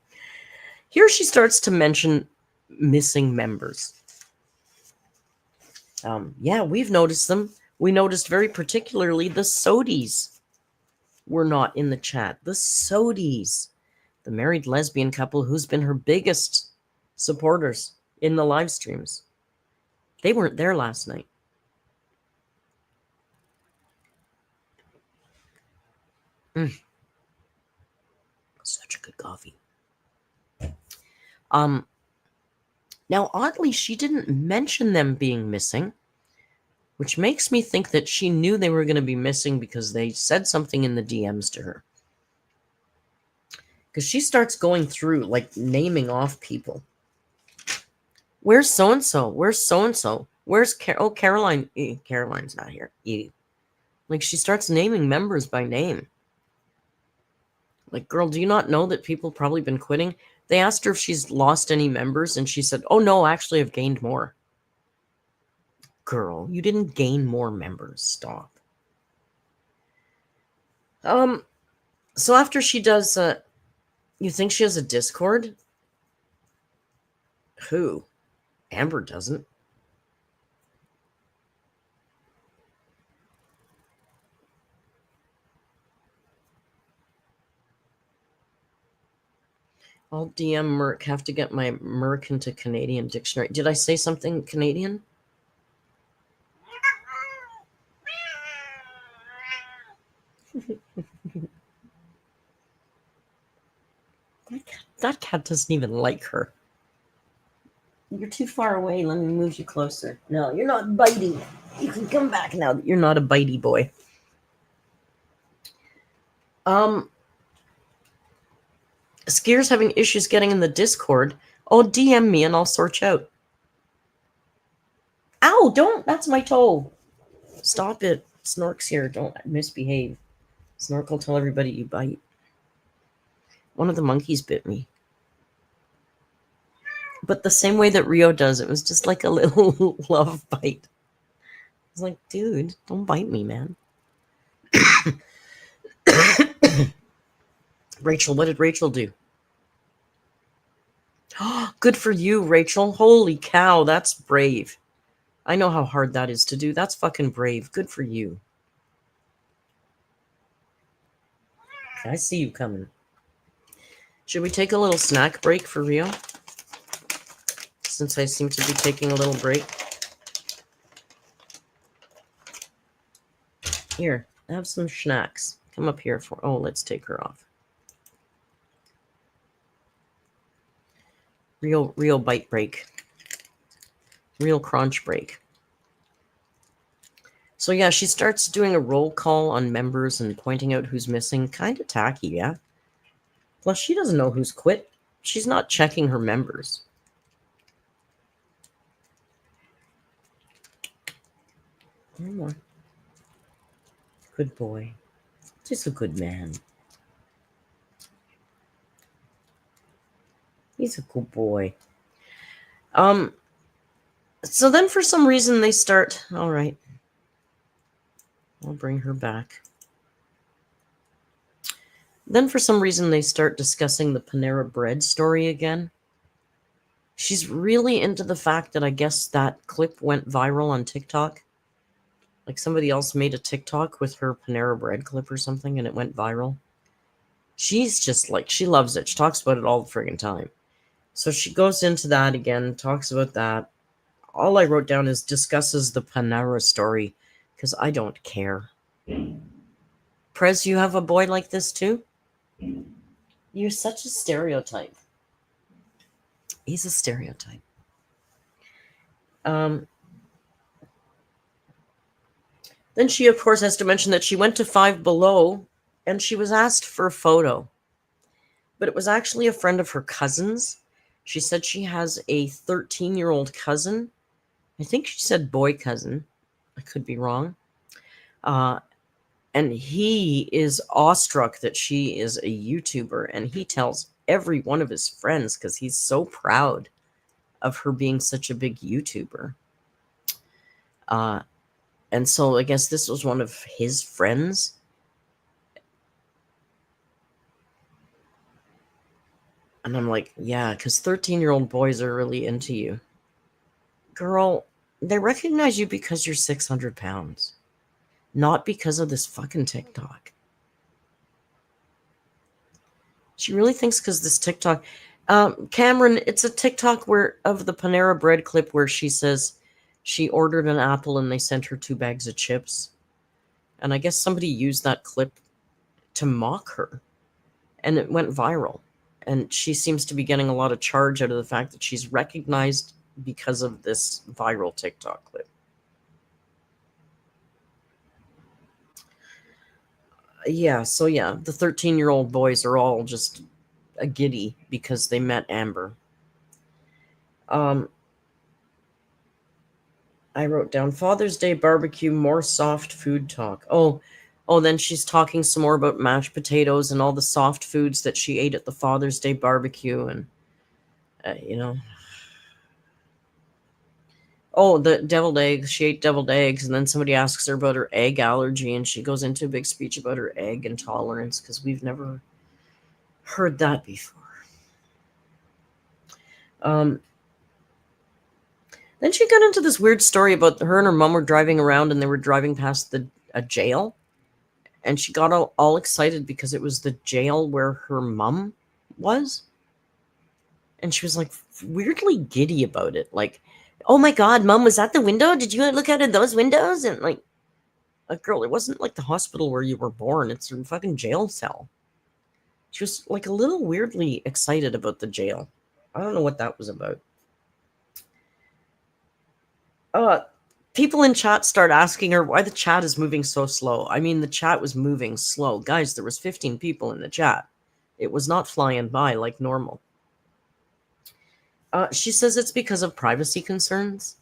Here she starts to mention missing members. Yeah, we've noticed them. We noticed very particularly the Sodies were not in the chat. The Sodies, the married lesbian couple who's been her biggest supporters in the live streams. They weren't there last night. Such a good coffee. Now, oddly, she didn't mention them being missing, which makes me think that she knew they were going to be missing because they said something in the DMs to her. Because she starts going through, like, naming off people. Where's so-and-so? Where's so-and-so? Where's Caroline? Caroline's not here. Like, she starts naming members by name. Like, girl, do you not know that people probably been quitting? They asked her if she's lost any members, and she said, oh, no, actually, I've gained more. Girl, you didn't gain more members. Stop. So after she does, you think she has a Discord? Who? Amber doesn't. I'll DM Merc. Have to get my Merc into Canadian dictionary. Did I say something Canadian? That cat doesn't even like her. You're too far away. Let me move you closer. No, you're not bitey. You can come back now that you're not a bitey boy. Skier's having issues getting in the Discord. Oh, DM me and I'll sort you out. Ow, don't. That's my toe. Stop it. Snork's here. Don't misbehave. Snork will tell everybody you bite. One of the monkeys bit me. But the same way that Rio does, it was just like a little love bite. I was like, dude, don't bite me, man. Rachel, what did Rachel do? Good for you, Rachel. Holy cow, that's brave. I know how hard that is to do. That's fucking brave. Good for you. I see you coming. Should we take a little snack break for real? Since I seem to be taking a little break. Here, have some snacks. Come up here for... Oh, let's take her off. Real bite break. Real crunch break. So yeah, she starts doing a roll call on members and pointing out who's missing. Kind of tacky, yeah? Plus, she doesn't know who's quit. She's not checking her members. One more. Good boy. Just a good man. He's a good boy. So then for some reason they start... All right. I'll bring her back. Then for some reason they start discussing the Panera Bread story again. She's really into the fact that I guess that clip went viral on TikTok. Like somebody else made a TikTok with her Panera Bread clip or something and it went viral. She's just like, she loves it. She talks about it all the friggin' time. So she goes into that again, talks about that. All I wrote down is discusses the Panera story because I don't care. Prez, you have a boy like this too? You're such a stereotype. He's a stereotype. Then she, of course, has to mention that she went to Five Below and she was asked for a photo. But it was actually a friend of her cousin's. She said she has a 13-year-old cousin. I think she said boy cousin. I could be wrong. And he is awestruck that she is a YouTuber. And he tells every one of his friends because he's so proud of her being such a big YouTuber. And so I guess this was one of his friends. And I'm like, yeah, because 13-year-old boys are really into you. Girl, they recognize you because you're 600 pounds. Not because of this fucking TikTok. She really thinks because this TikTok... Cameron, it's a TikTok of the Panera Bread clip where she says she ordered an apple and they sent her 2 bags of chips. And I guess somebody used that clip to mock her. And it went viral. And she seems to be getting a lot of charge out of the fact that she's recognized because of this viral TikTok clip. Yeah, so yeah, the 13-year-old boys are all just a giddy because they met Amber. I wrote down Father's Day barbecue, more soft food talk. Oh, then she's talking some more about mashed potatoes and all the soft foods that she ate at the Father's Day barbecue. And, Oh, the deviled eggs. She ate deviled eggs. And then somebody asks her about her egg allergy. And she goes into a big speech about her egg intolerance because we've never heard that before. Then she got into this weird story about her and her mom were driving around and they were driving past a jail. And she got all excited because it was the jail where her mom was. And she was like weirdly giddy about it. Like, oh my God, Mom was at the window? Did you look out of those windows? And like, girl, it wasn't like the hospital where you were born. It's a fucking jail cell. She was like a little weirdly excited about the jail. I don't know what that was about. People in chat start asking her why the chat is moving so slow. I mean, the chat was moving slow. Guys, there was 15 people in the chat. It was not flying by like normal. She says it's because of privacy concerns.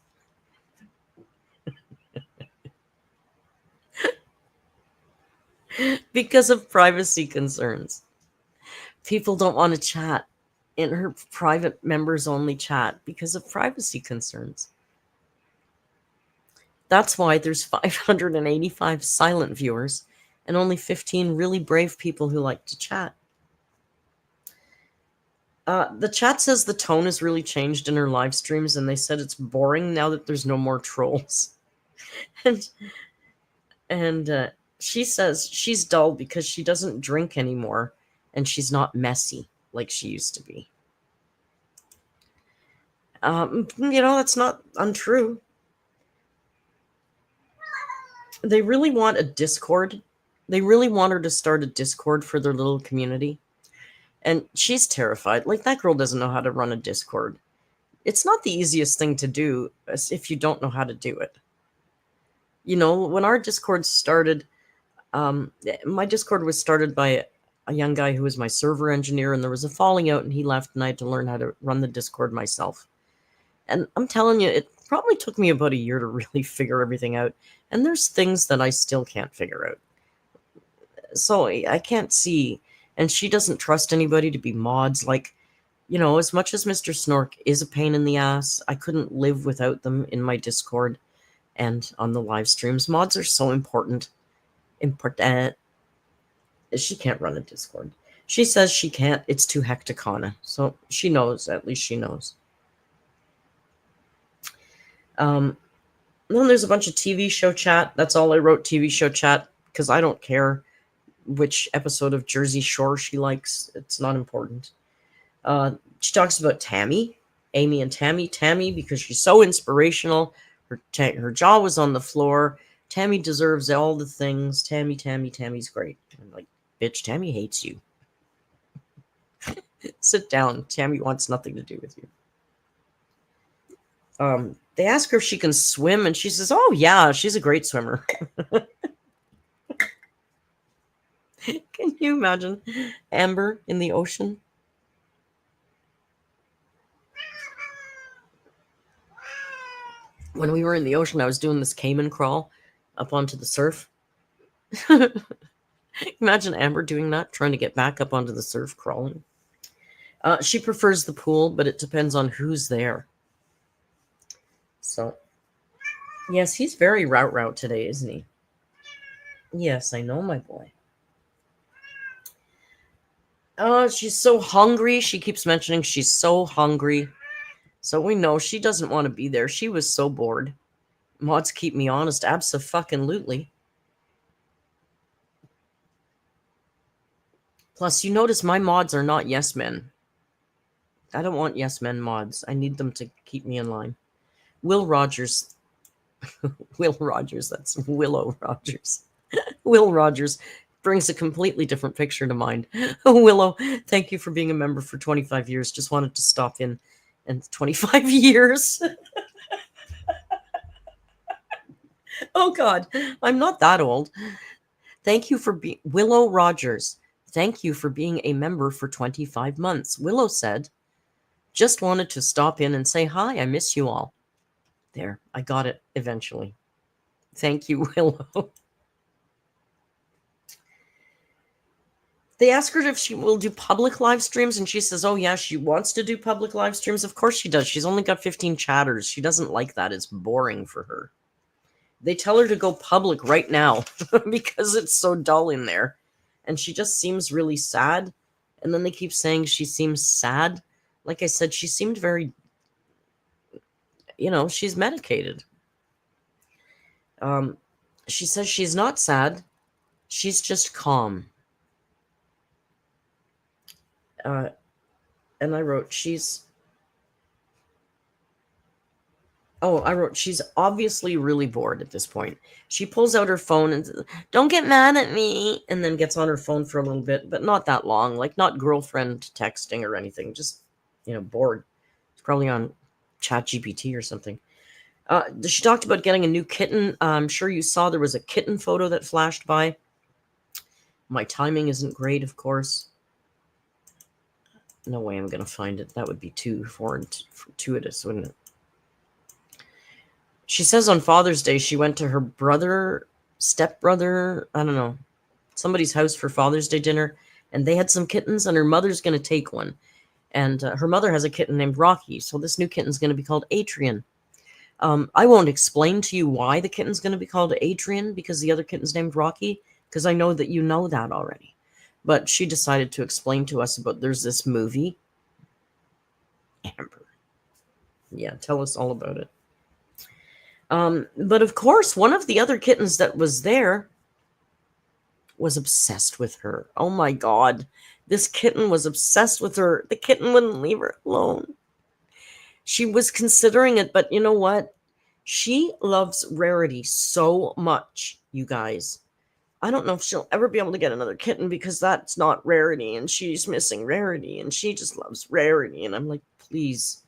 Because of privacy concerns. People don't want to chat in her private members only chat because of privacy concerns. That's why there's 585 silent viewers and only 15 really brave people who like to chat. The chat says the tone has really changed in her live streams, and they said it's boring now that there's no more trolls. and she says she's dull because she doesn't drink anymore, and she's not messy like she used to be. That's not untrue. They really want a Discord. They really want her to start a Discord for their little community. And she's terrified. Like, that girl doesn't know how to run a Discord. It's not the easiest thing to do if you don't know how to do it. When our Discord started, my Discord was started by a young guy who was my server engineer, and there was a falling out, and he left, and I had to learn how to run the Discord myself. And I'm telling you, it probably took me about a year to really figure everything out. And there's things that I still can't figure out. So I can't see. And she doesn't trust anybody to be mods. Like, as much as Mr. Snork is a pain in the ass, I couldn't live without them in my Discord and on the live streams. Mods are so important. She can't run a Discord. She says she can't. It's too hecticana. So she knows. At least she knows. Then there's a bunch of TV show chat. That's all I wrote, TV show chat, because I don't care which episode of Jersey Shore she likes. It's not important. She talks about Tammy, Amy and Tammy. Tammy, because she's so inspirational. Her jaw was on the floor. Tammy deserves all the things. Tammy's great. I'm like, bitch, Tammy hates you. Sit down. Tammy wants nothing to do with you. They ask her if she can swim, and she says, oh, yeah, she's a great swimmer. Can you imagine Amber in the ocean? When we were in the ocean, I was doing this caiman crawl up onto the surf. Imagine Amber doing that, trying to get back up onto the surf, crawling. She prefers the pool, but it depends on who's there. So, yes, he's very route today, isn't he? Yes, I know, my boy. Oh, she's so hungry. She keeps mentioning she's so hungry. So we know she doesn't want to be there. She was so bored. Mods keep me honest. Abso-fucking-lutely. Plus, you notice my mods are not yes men. I don't want yes men mods. I need them to keep me in line. Will Rogers. Will Rogers. That's Willow Rogers. Will Rogers brings a completely different picture to mind. Willow, thank you for being a member for 25 years. Just wanted to stop in. And 25 years. Oh, God. I'm not that old. Thank you for being... Willow Rogers. Thank you for being a member for 25 months. Willow said, just wanted to stop in and say hi. I miss you all. There. I got it eventually. Thank you, Willow. They ask her if she will do public live streams, and she says, oh, yeah, she wants to do public live streams. Of course she does. She's only got 15 chatters. She doesn't like that. It's boring for her. They tell her to go public right now because it's so dull in there. And she just seems really sad. And then they keep saying she seems sad. Like I said, she seemed very, she's medicated. She says she's not sad. She's just calm. And I wrote, she's obviously really bored at this point. She pulls out her phone and says, don't get mad at me, and then gets on her phone for a little bit, but not that long, like not girlfriend texting or anything, just, bored. It's probably on ChatGPT or something. She talked about getting a new kitten. I'm sure you saw there was a kitten photo that flashed by. My timing isn't great, of course. No way I'm going to find it. That would be too fortuitous, wouldn't it? She says on Father's Day she went to her stepbrother, I don't know, somebody's house for Father's Day dinner, and they had some kittens, and her mother's going to take one. And her mother has a kitten named Rocky, so this new kitten's going to be called Adrian. I won't explain to you why the kitten's going to be called Adrian, because the other kitten's named Rocky, because I know that you know that already. But she decided to explain to us about there's this movie Amber. Yeah, tell us all about it. But of course, one of the other kittens that was there was obsessed with her. Oh my God. This kitten was obsessed with her. The kitten wouldn't leave her alone. She was considering it, but you know what? She loves Rarity so much, you guys. I don't know if she'll ever be able to get another kitten because that's not Rarity, and she's missing Rarity, and she just loves Rarity. And I'm like, please,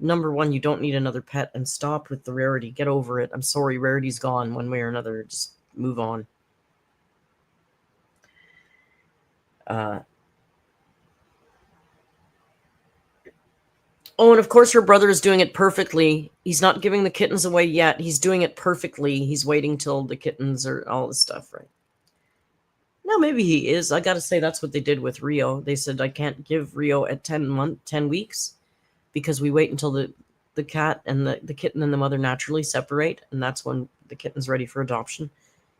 number one, you don't need another pet, and stop with the Rarity. Get over it. I'm sorry, Rarity's gone one way or another. Just move on. Oh, and of course her brother is doing it perfectly. He's not giving the kittens away yet. He's doing it perfectly. He's waiting till the kittens are all this stuff, right? No, maybe he is. I got to say that's what they did with Rio. They said I can't give Rio at 10 weeks because we wait until the cat and the kitten and the mother naturally separate, and that's when the kitten's ready for adoption.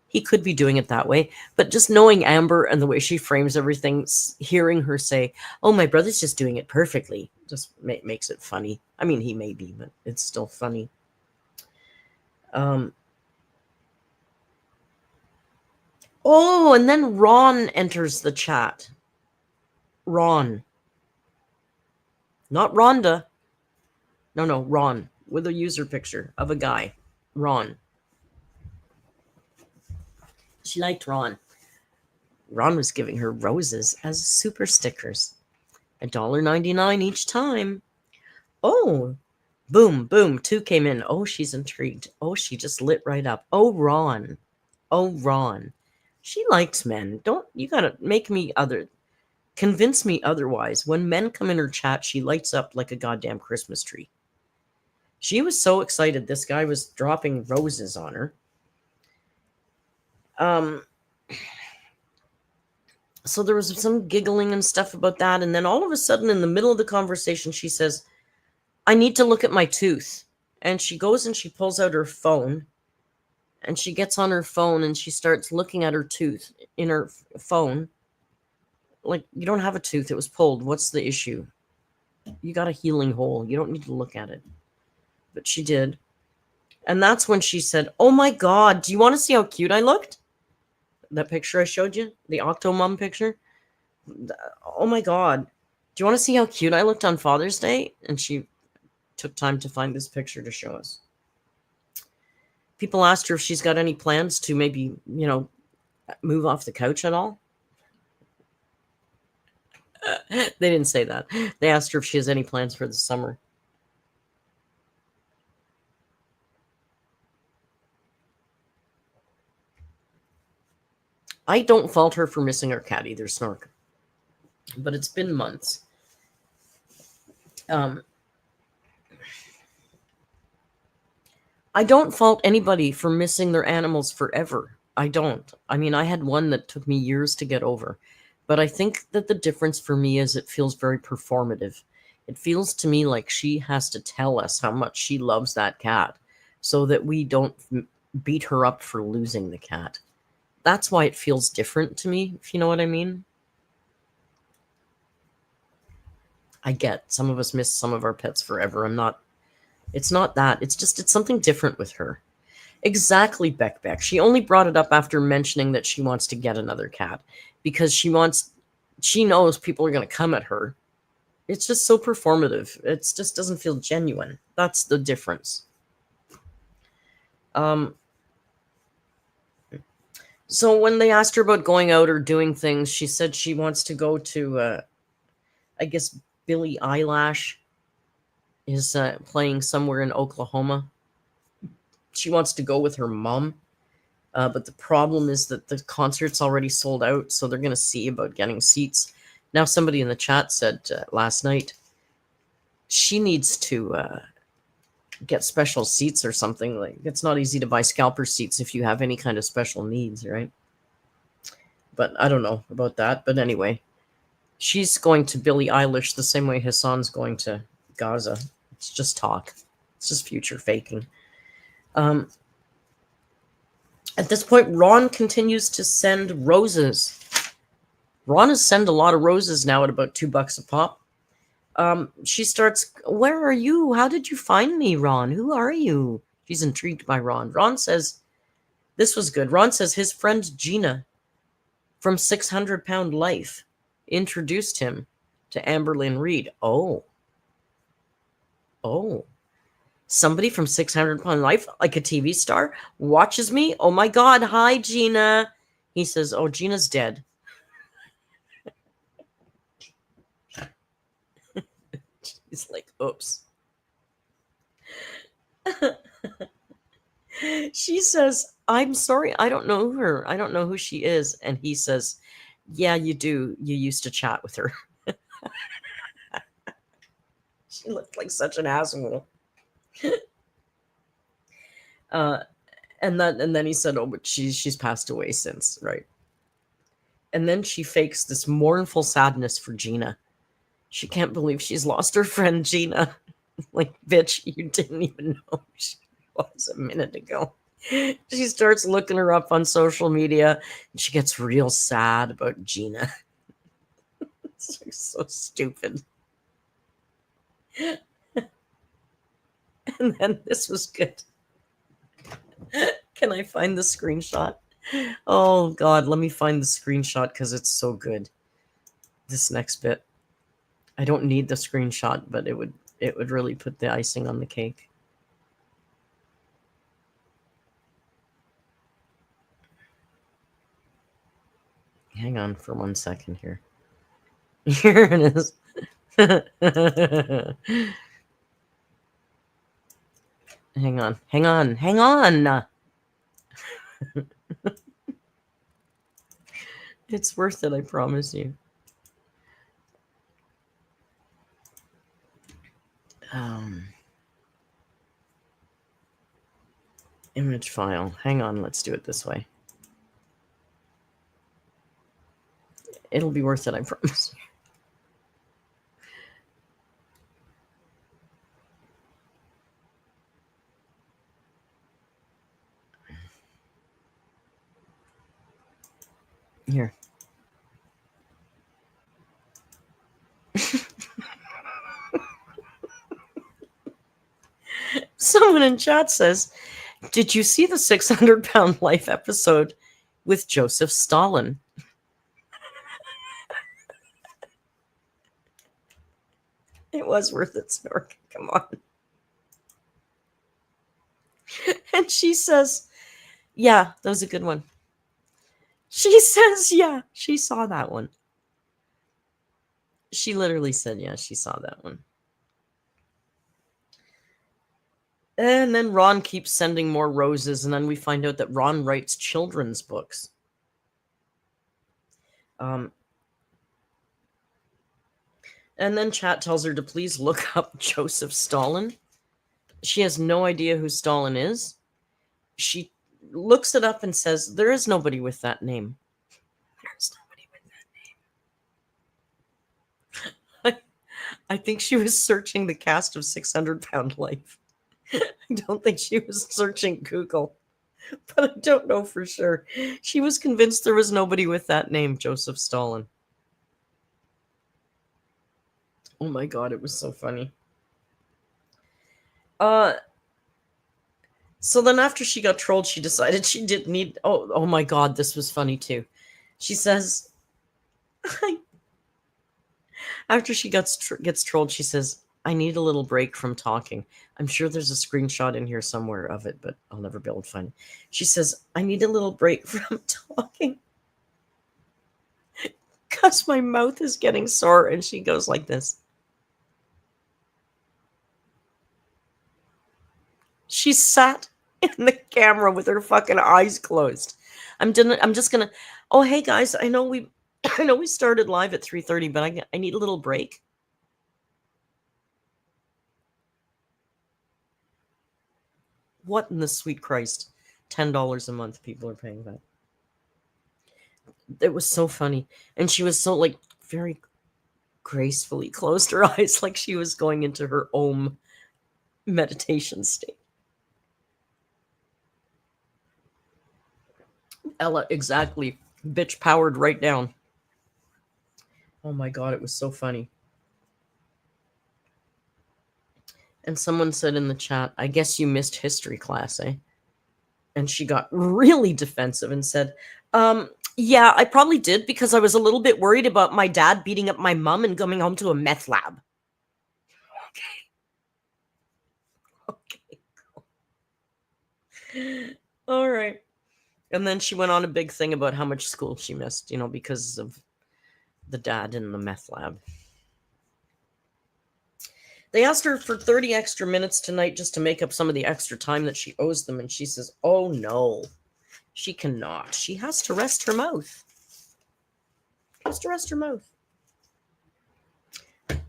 He could be doing it that way, but just knowing Amber and the way she frames everything, hearing her say, "Oh, my brother's just doing it perfectly," just makes it funny. I mean, he may be, but it's still funny. Oh, and then Ron enters the chat. Ron. Not Rhonda. No, Ron, with a user picture of a guy. Ron. She liked Ron. Ron was giving her roses as super stickers. $1.99 each time. Oh, boom, boom. 2 came in. Oh, she's intrigued. Oh, she just lit right up. Oh, Ron. Oh, Ron. She likes men. You gotta convince me otherwise. When men come in her chat, she lights up like a goddamn Christmas tree. She was so excited. This guy was dropping roses on her. So there was some giggling and stuff about that. And then all of a sudden, in the middle of the conversation, she says, "I need to look at my tooth." And she goes and she pulls out her phone. And she gets on her phone and she starts looking at her tooth in her phone. Like, you don't have a tooth. It was pulled. What's the issue? You got a healing hole. You don't need to look at it. But she did. And that's when she said, "Oh my God, do you want to see how cute I looked?" That picture I showed you, the Octomom picture. Oh my God, do you want to see how cute I looked on Father's Day? And she took time to find this picture to show us. People asked her if she's got any plans to maybe, move off the couch at all. They didn't say that. They asked her if she has any plans for the summer. I don't fault her for missing her cat either, Snork. But it's been months. I don't fault anybody for missing their animals forever. I don't. I mean, I had one that took me years to get over. But I think that the difference for me is it feels very performative. It feels to me like she has to tell us how much she loves that cat so that we don't beat her up for losing the cat. That's why it feels different to me, if you know what I mean. I get some of us miss some of our pets forever. It's not that. It's something different with her. Exactly, Beck. She only brought it up after mentioning that she wants to get another cat because she knows people are going to come at her. It's just so performative. It just doesn't feel genuine. That's the difference. So when they asked her about going out or doing things, she said she wants to go to, I guess, Billie Eilish is playing somewhere in Oklahoma. She wants to go with her mom. But the problem is that the concert's already sold out, so they're going to see about getting seats. Now, somebody in the chat said last night she needs to get special seats or something. Like, it's not easy to buy scalper seats if you have any kind of special needs, right? But I don't know about that. But anyway, she's going to Billie Eilish the same way Hassan's going to Gaza. It's just talk. It's just future faking. At this point, Ron continues to send roses. Ron has sent a lot of roses now at about $2 a pop. She starts, "Where are you? How did you find me, Ron? Who are you?" She's intrigued by Ron. Ron says, this was good. Ron says his friend Gina from 600-Pound Life introduced him to Amberlynn Reid. Oh. Somebody from 600-Pound Life, like a TV star, watches me? Oh my God. Hi, Gina. He says, oh, Gina's dead. He's like, oops. She says, I'm sorry, I don't know her. I don't know who she is. And he says, yeah, you do. You used to chat with her. She looked like such an asshole. And then he said, oh, but she's passed away since, right? And then she fakes this mournful sadness for Gina. She can't believe she's lost her friend Gina. Like, bitch, you didn't even know who she was a minute ago. She starts looking her up on social media, and she gets real sad about Gina. It's like so stupid. And then this was good. Can I find the screenshot? Oh God, let me find the screenshot because it's so good. This next bit. I don't need the screenshot, but it would really put the icing on the cake. Hang on for 1 second here. Here it is. Hang on. It's worth it, I promise you. Image file. Hang on, let's do it this way. It'll be worth it, I promise. Here. Someone in chat says, did you see the 600-Pound Life episode with Joseph Stalin? It was worth it, Snork. Come on. And she says, yeah, that was a good one. She says, yeah, she saw that one. She literally said, yeah, she saw that one. And then Ron keeps sending more roses, and then we find out that Ron writes children's books. And then chat tells her to please look up Joseph Stalin. She has no idea who Stalin is. She looks it up and says, there is nobody with that name. There's nobody with that name. I think she was searching the cast of 600-Pound Life. I don't think she was searching Google, but I don't know for sure. She was convinced there was nobody with that name, Joseph Stalin. Oh my God, it was so funny. So then after she got trolled, she decided she didn't need... Oh my God, this was funny too. She says... After she gets trolled, she says, I need a little break from talking. I'm sure there's a screenshot in here somewhere of it, but I'll never be able to find it. She says, I need a little break from talking because my mouth is getting sore. And she goes like this. She sat in the camera with her fucking eyes closed. I'm just gonna... Oh, hey guys, I know we started live at 3:30, but I need a little break. What in the sweet Christ? $10 a month people are paying that. It was so funny. And she was so, like, very gracefully closed her eyes like she was going into her Om meditation state. Ella, exactly. Bitch powered right down. Oh my God, it was so funny. And someone said in the chat, I guess you missed history class, eh? And she got really defensive and said, yeah, I probably did because I was a little bit worried about my dad beating up my mom and coming home to a meth lab. Okay. All right. And then she went on a big thing about how much school she missed, because of the dad in the meth lab. They asked her for 30 extra minutes tonight just to make up some of the extra time that she owes them. And she says, oh, no, she cannot. She has to rest her mouth.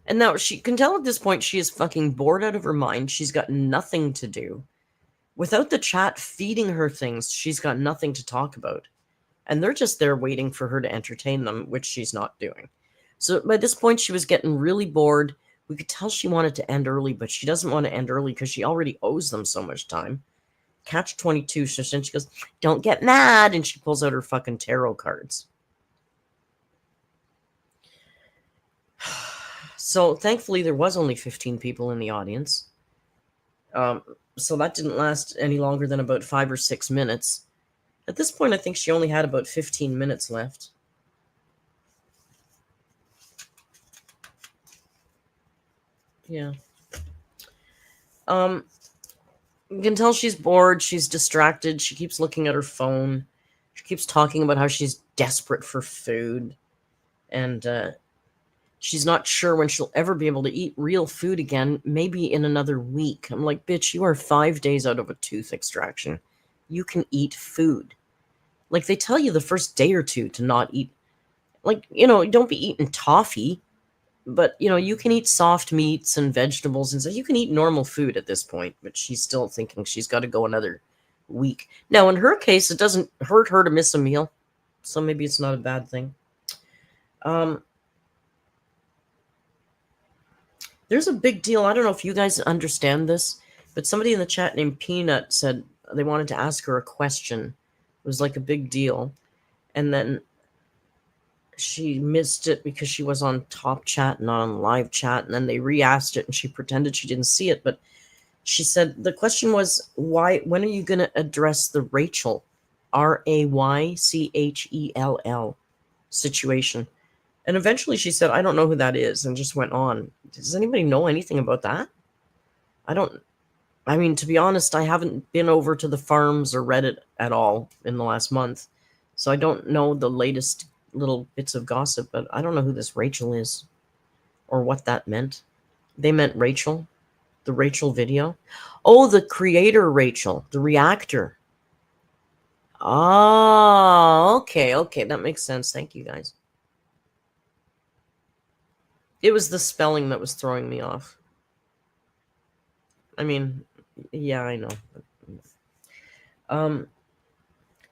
And now she can tell at this point she is fucking bored out of her mind. She's got nothing to do. Without the chat feeding her things, she's got nothing to talk about. And they're just there waiting for her to entertain them, which she's not doing. So by this point, she was getting really bored. We could tell she wanted to end early, but she doesn't want to end early because she already owes them so much time. Catch 22. So then she goes, don't get mad. And she pulls out her fucking tarot cards. So thankfully, there was only 15 people in the audience. So that didn't last any longer than about 5 or 6 minutes. At this point, I think she only had about 15 minutes left. Yeah. You can tell she's bored. She's distracted. She keeps looking at her phone. She keeps talking about how she's desperate for food. And she's not sure when she'll ever be able to eat real food again, maybe in another week. I'm like, bitch, you are 5 days out of a tooth extraction. You can eat food. Like, they tell you the first day or two to not eat. Like, don't be eating toffee. But, you can eat soft meats and vegetables and so you can eat normal food at this point. But she's still thinking she's got to go another week. Now, in her case, it doesn't hurt her to miss a meal. So maybe it's not a bad thing. There's a big deal. I don't know if you guys understand this, but somebody in the chat named Peanut said they wanted to ask her a question. It was like a big deal. And then she missed it because she was on top chat, not on live chat. And then they re-asked it and she pretended she didn't see it. But she said the question was, when are you going to address the Rachel, Raychell situation? And eventually she said, I don't know who that is, and just went on. Does anybody know anything about that? To be honest, I haven't been over to the farms or Reddit at all in the last month. So I don't know the latest little bits of gossip, but I don't know who this Rachel is or what that meant. They meant Rachel, the Rachel video. Oh, the creator Rachel, the reactor. Oh, okay. That makes sense. Thank you, guys. It was the spelling that was throwing me off. Yeah, I know.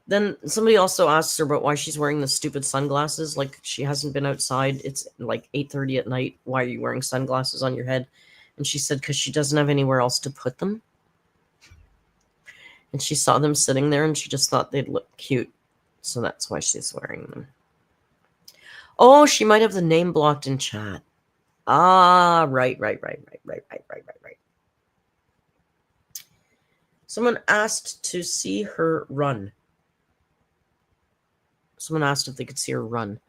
Then somebody also asks her about why she's wearing the stupid sunglasses. Like, she hasn't been outside. It's like 8:30 at night. Why are you wearing sunglasses on your head? And she said, because she doesn't have anywhere else to put them. And she saw them sitting there and she just thought they'd look cute. So that's why she's wearing them. Oh, she might have the name blocked in chat. Ah, right. Someone asked to see her run. Someone asked if they could see her run.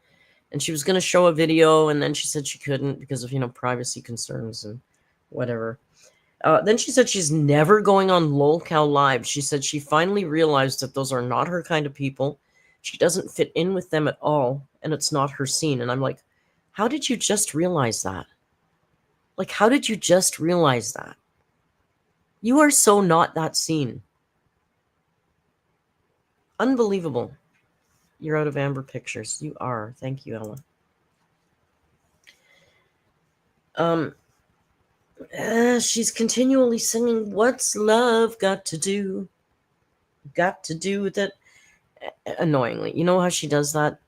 And she was going to show a video, and then she said she couldn't because of, privacy concerns and whatever. Then she said she's never going on LOLCal Live. She said she finally realized that those are not her kind of people. She doesn't fit in with them at all, and it's not her scene. And I'm like, how did you just realize that? Like, how did you just realize that? You are so not that scene. Unbelievable. You're out of Amber Pictures. You are. Thank you, Ella. She's continually singing, what's love got to do? Got to do with it. Annoyingly. You know how she does that?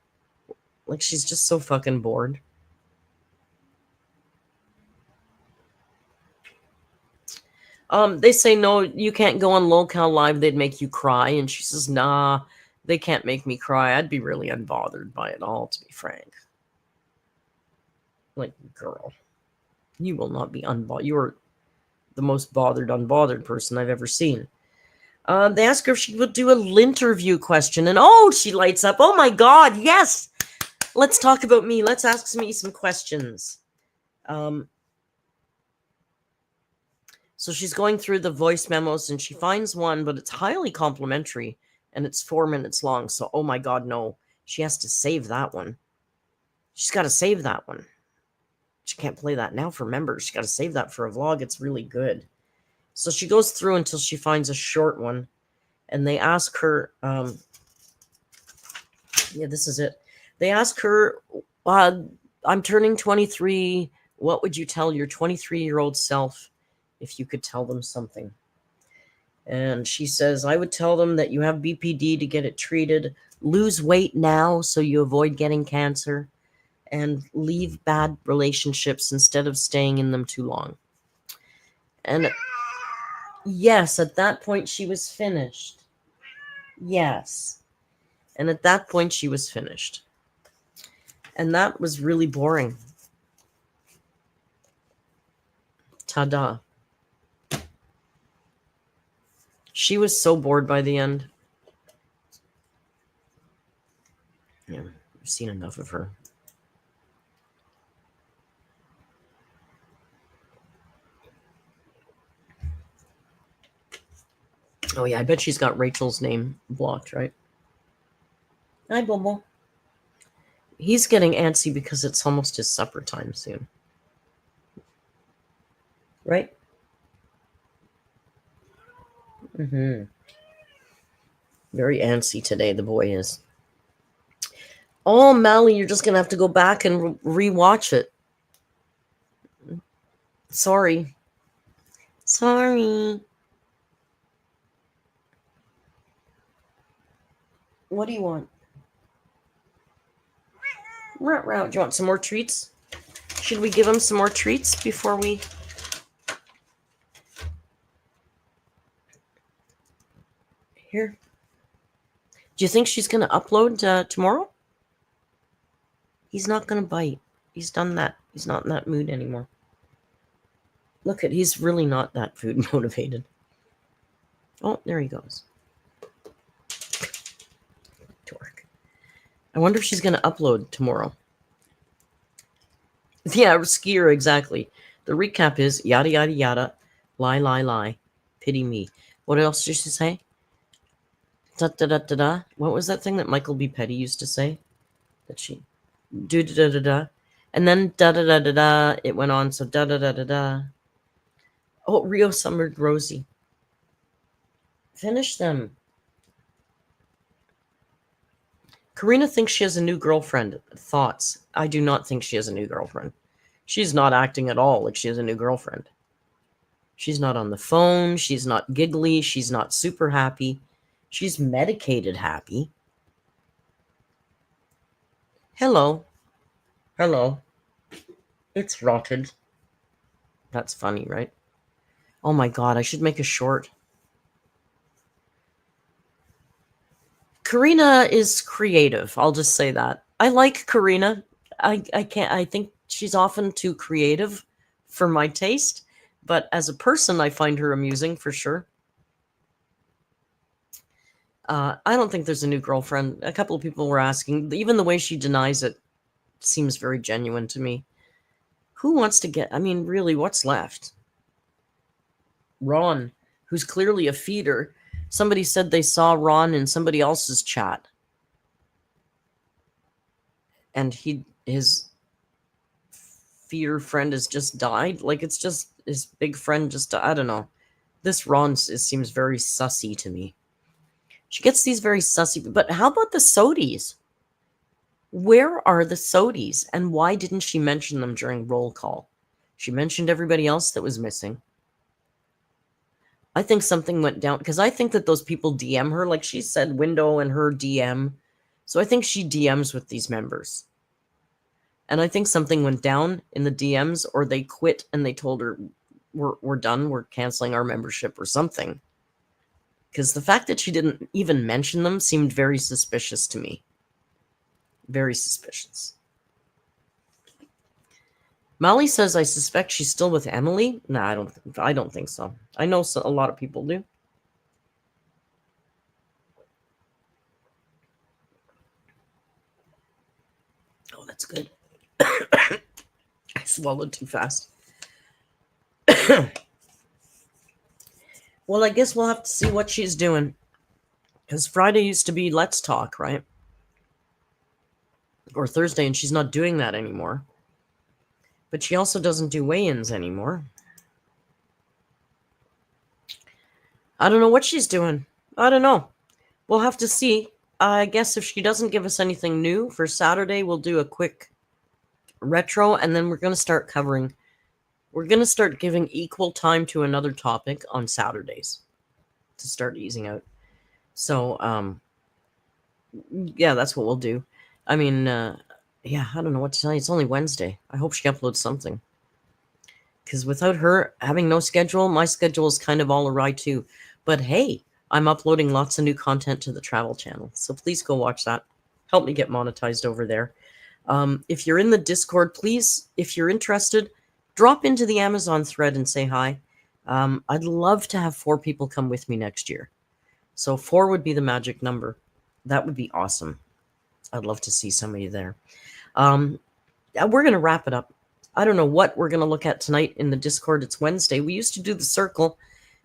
Like, she's just so fucking bored. They say, no, you can't go on LOLCal Live. They'd make you cry. And she says, nah, they can't make me cry. I'd be really unbothered by it all, to be frank. Like, girl, you will not be unbothered. the most bothered, unbothered person I've ever seen. They ask her if she would do a interview question, and oh, she lights up. Oh my God, yes! Let's talk about me. Let's ask me some questions. So she's going through the voice memos, and she finds one, but it's highly complimentary, and it's 4 minutes long. So, oh my God, no. She has to save that one. She's got to save that one. She can't play that now for members. She's got to save that for a vlog. It's really good. So she goes through until she finds a short one, and they ask her, yeah, this is it. They ask her, I'm turning 23. What would you tell your 23-year-old self if you could tell them something? And she says, I would tell them that you have BPD to get it treated, lose weight now so you avoid getting cancer, and leave bad relationships instead of staying in them too long. And yes, at that point she was finished. Yes. And at that point she was finished. And that was really boring. Ta-da. She was so bored by the end. Yeah, I've seen enough of her. Oh yeah, I bet she's got Rachel's name blocked, right? Hi, Bobo. He's getting antsy because it's almost his supper time soon. Right? Mm-hmm. Very antsy today, the boy is. Oh, Mally, you're just going to have to go back and re-watch it. Sorry. Sorry. What do you want? Do you want some more treats? Should we give him some more treats before we... Here. Do you think she's going to upload tomorrow? He's not going to bite. He's done that. He's not in that mood anymore. Look at, he's really not that food motivated. Oh, there he goes. Dork. I wonder if she's going to upload tomorrow. Yeah, skier, exactly. The recap is yada, yada, yada, lie, lie, lie, pity me. What else did she say? Da, da, da, da, da. What was that thing that Michael B. Petty used to say? That she... Do, da, da, da, da. And then da, da, da, da, da. It went on, so da, da, da, da, da. Oh, Rio Summered Rosie. Finish them. Karina thinks she has a new girlfriend. Thoughts? I do not think she has a new girlfriend. She's not acting at all like she has a new girlfriend. She's not on the phone. She's not giggly. She's not super happy. She's medicated happy. Hello. Hello. It's rotted. That's funny, right? Oh my God, I should make a short. Karina is creative. I'll just say that. I like Karina. I think she's often too creative for my taste, but as a person, I find her amusing for sure. I don't think there's a new girlfriend. A couple of people were asking. Even the way she denies it seems very genuine to me. Who wants to get... I mean, really, what's left? Ron, who's clearly a feeder. Somebody said they saw Ron in somebody else's chat. And his feeder friend has just died. Like, it's just his big friend just... I don't know. This Ron seems very sussy to me. She gets these very sussy... But how about the Sodies? Where are the Sodies? And why didn't she mention them during roll call? She mentioned everybody else that was missing. I think something went down, because I think that those people DM her, like she said, Window and her DM. So I think she DMs with these members. And I think something went down in the DMs, or they quit and they told her, we're done, we're canceling our membership or something. Because the fact that she didn't even mention them seemed very suspicious to me. Very suspicious. Molly says, I suspect she's still with Emily. No, I don't think so. I know a lot of people do. Oh, that's good. I swallowed too fast. Well, I guess we'll have to see what she's doing. Because Friday used to be Let's Talk, right? Or Thursday, and she's not doing that anymore. But she also doesn't do weigh-ins anymore. I don't know what she's doing. I don't know. We'll have to see. I guess if she doesn't give us anything new for Saturday, we'll do a quick retro, and then we're going to start covering. We're going to start giving equal time to another topic on Saturdays to start easing out. So, yeah, that's what we'll do. I mean, yeah, I don't know what to tell you. It's only Wednesday. I hope she uploads something. Because without her having no schedule, my schedule is kind of all awry too. But hey, I'm uploading lots of new content to the travel channel. So please go watch that. Help me get monetized over there. If you're in the Discord, please, if you're interested, drop into the Amazon thread and say hi. I'd love to have 4 people come with me next year. So 4 would be the magic number. That would be awesome. I'd love to see somebody there. We're going to wrap it up. I don't know what we're going to look at tonight in the Discord. It's Wednesday. We used to do the circle,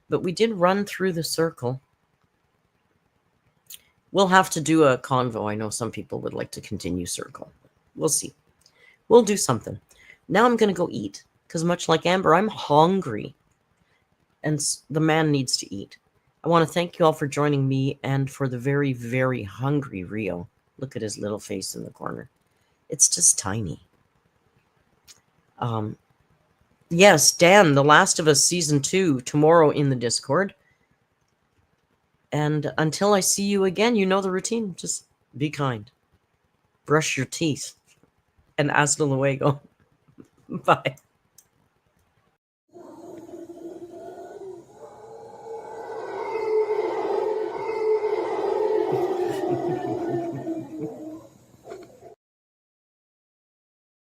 but we did run through the circle. We'll have to do a convo. I know some people would like to continue circle. We'll see. We'll do something. Now I'm going to go eat because much like Amber, I'm hungry. And the man needs to eat. I want to thank you all for joining me and for the very, very hungry Rio. Look at his little face in the corner. It's just tiny. Yes, Dan, The Last of Us Season 2, tomorrow in the Discord. And until I see you again, you know the routine. Just be kind. Brush your teeth. And hasta luego. Bye.